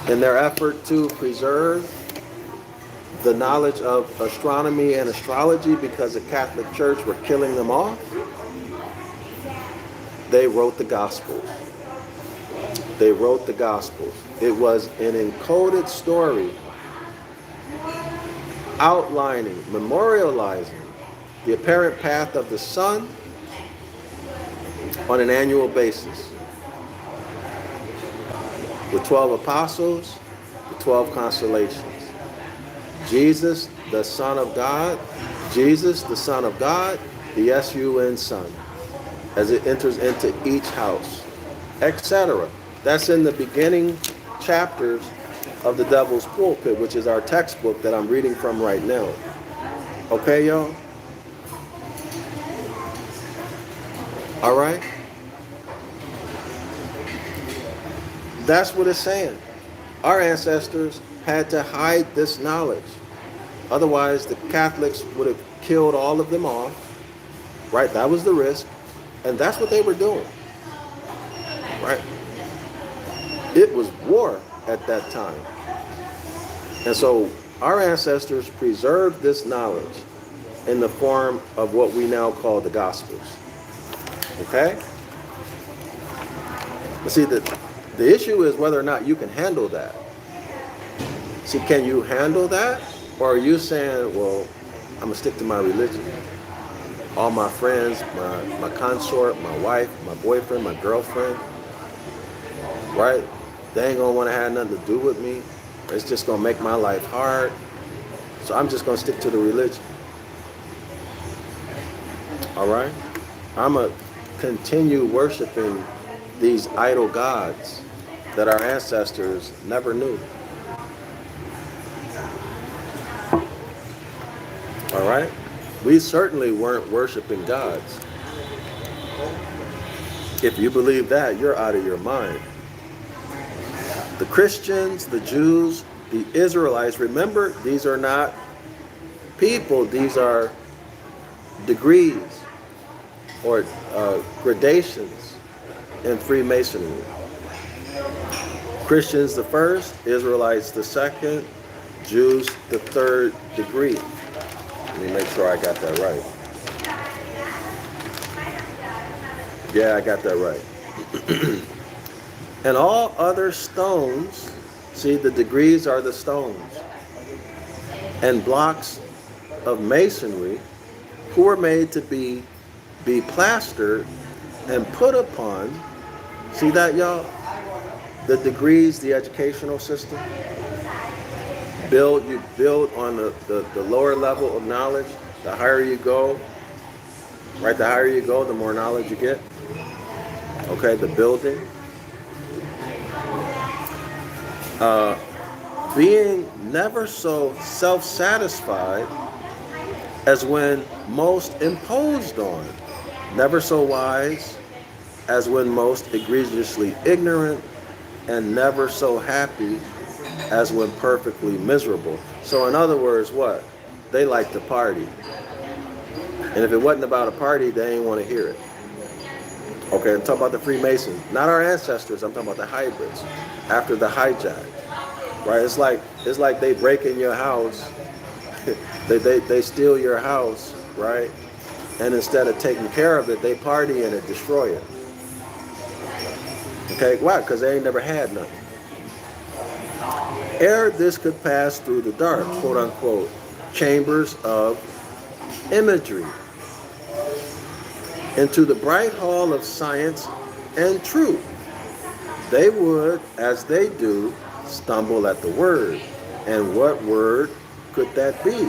in their effort to preserve the knowledge of astronomy and astrology because the Catholic Church were killing them off, they wrote the Gospels. they wrote the Gospels. It was an encoded story outlining, memorializing the apparent path of the sun on an annual basis. The 12 apostles, the 12 constellations. Jesus, the Son of God, Jesus, the Son of God, the S-U-N Son, as it enters into each house, etc. That's in the beginning chapters of the Devil's Pulpit, which is our textbook that I'm reading from right now. Okay, y'all? All right? That's what it's saying. Our ancestors had to hide this knowledge. Otherwise, the Catholics would have killed all of them off. Right? That was the risk. And that's what they were doing. Right? It was war at that time. And so our ancestors preserved this knowledge in the form of what we now call the Gospels. Okay? But see, the issue is whether or not you can handle that. See, can you handle that? Or are you saying, well, I'm going to stick to my religion. All my friends, my consort, my wife, my boyfriend, my girlfriend, right? They ain't going to want to have nothing to do with me. It's just going to make my life hard. So I'm just going to stick to the religion. All right? I'm going to continue worshiping these idol gods that our ancestors never knew. All right? We certainly weren't worshiping gods. If you believe that, you're out of your mind. The Christians, the Jews, the Israelites, remember, these are not people, these are degrees or gradations in Freemasonry. Christians the first, Israelites the second, Jews the third degree. Let me make sure I got that right. Yeah, I got that right. And all other stones, see, the degrees are the stones, and blocks of masonry, who were made to be plastered and put upon, see that, y'all? The degrees, the educational system. You build on the lower level of knowledge. The higher you go, right? The higher you go, the more knowledge you get. Okay, the building. Being never so self-satisfied as when most imposed on. Never so wise as when most egregiously ignorant, and never so happy as when perfectly miserable. So in other words, what? They like to party. And if it wasn't about a party, they ain't want to hear it. Okay, I'm talking about the Freemasons. Not our ancestors, I'm talking about the hybrids. After the hijack. Right? It's like they break in your house. they steal your house, right? And instead of taking care of it, they party in it, destroy it. Okay, why? Because they ain't never had nothing. Ere this could pass through the dark, quote unquote, chambers of imagery, into the bright hall of science and truth, they would, as they do, stumble at the word. And what word could that be?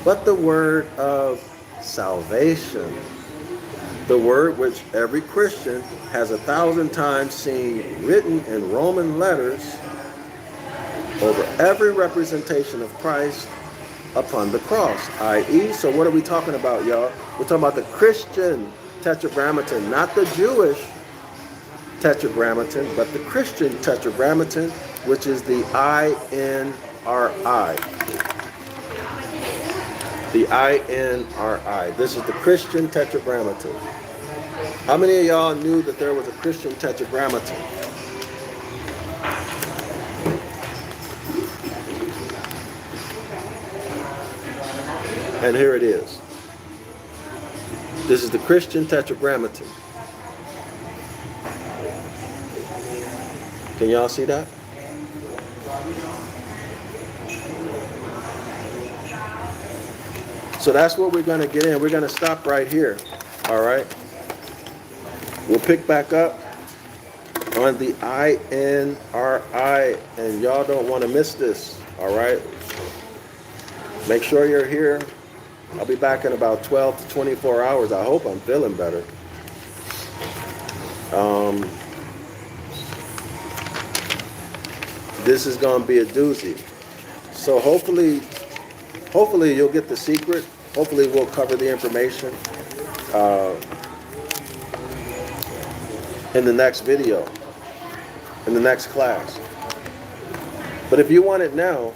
But the word of salvation. The word which every Christian has 1,000 times seen written in Roman letters over every representation of Christ upon the cross, i.e., so what are we talking about, y'all? We're talking about the Christian Tetragrammaton, not the Jewish Tetragrammaton, but the Christian Tetragrammaton, which is the INRI. The INRI. This is the Christian Tetragrammaton. How many of y'all knew that there was a Christian Tetragrammaton? And here it is. This is the Christian Tetragrammaton. Can y'all see that? So that's what we're going to get in. We're going to stop right here. All right. We'll pick back up on the INRI, and y'all don't want to miss this. All right. Make sure you're here. I'll be back in about 12 to 24 hours. I hope I'm feeling better. This is going to be a doozy. So hopefully you'll get the secret. Hopefully we'll cover the information in the next video, in the next class. But if you want it now,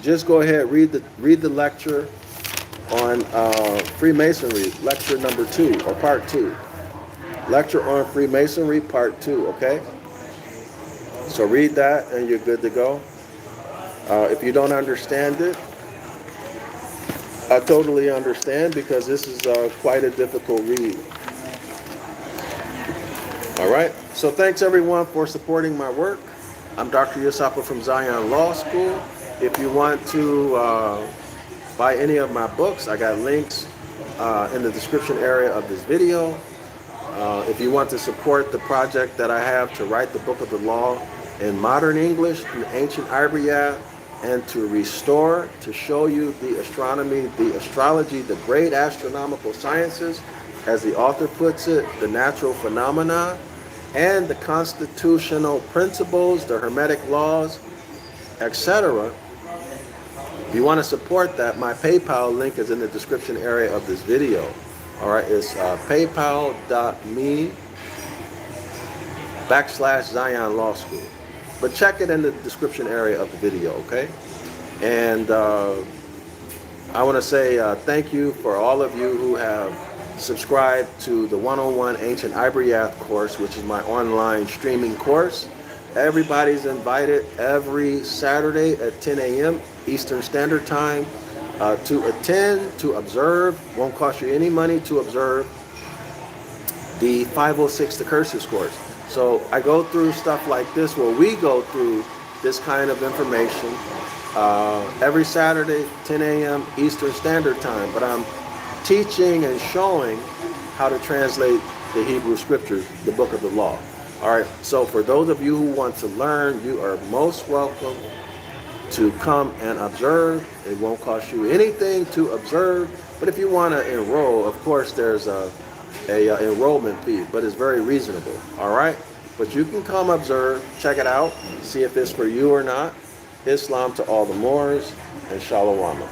just go ahead, read the lecture on Freemasonry, lecture number 2 or part 2. Lecture on Freemasonry, part 2, okay? So read that and you're good to go. If you don't understand it, I totally understand, because this is quite a difficult read. All right. So thanks everyone for supporting my work. I'm Dr. Yusapa from Zion Law School. If you want to buy any of my books, I got links in the description area of this video. If you want to support the project that I have to write the book of the law in modern English, in Ancient Ibaryath, and to restore, to show you the astronomy, the astrology, the great astronomical sciences, as the author puts it, the natural phenomena, and the constitutional principles, the hermetic laws, etc. If you want to support that, my PayPal link is in the description area of this video. All right, it's paypal.me/Zion Law School. But check it in the description area of the video, okay? And I want to say thank you for all of you who have subscribed to the 101 Ancient Ibaryath course, which is my online streaming course. Everybody's invited every Saturday at 10 a.m. Eastern Standard Time to attend, to observe. Won't cost you any money to observe the 506 The Curses course. So I go through stuff like this, where we go through this kind of information every Saturday, 10 a.m. Eastern Standard Time. But I'm teaching and showing how to translate the Hebrew Scriptures, the Book of the Law. All right, so for those of you who want to learn, you are most welcome to come and observe. It won't cost you anything to observe. But if you want to enroll, of course, there's a enrollment fee, but it's very reasonable. All right, but you can come observe, check it out, see if it's for you or not. Islam to all the Moors, and Shalom.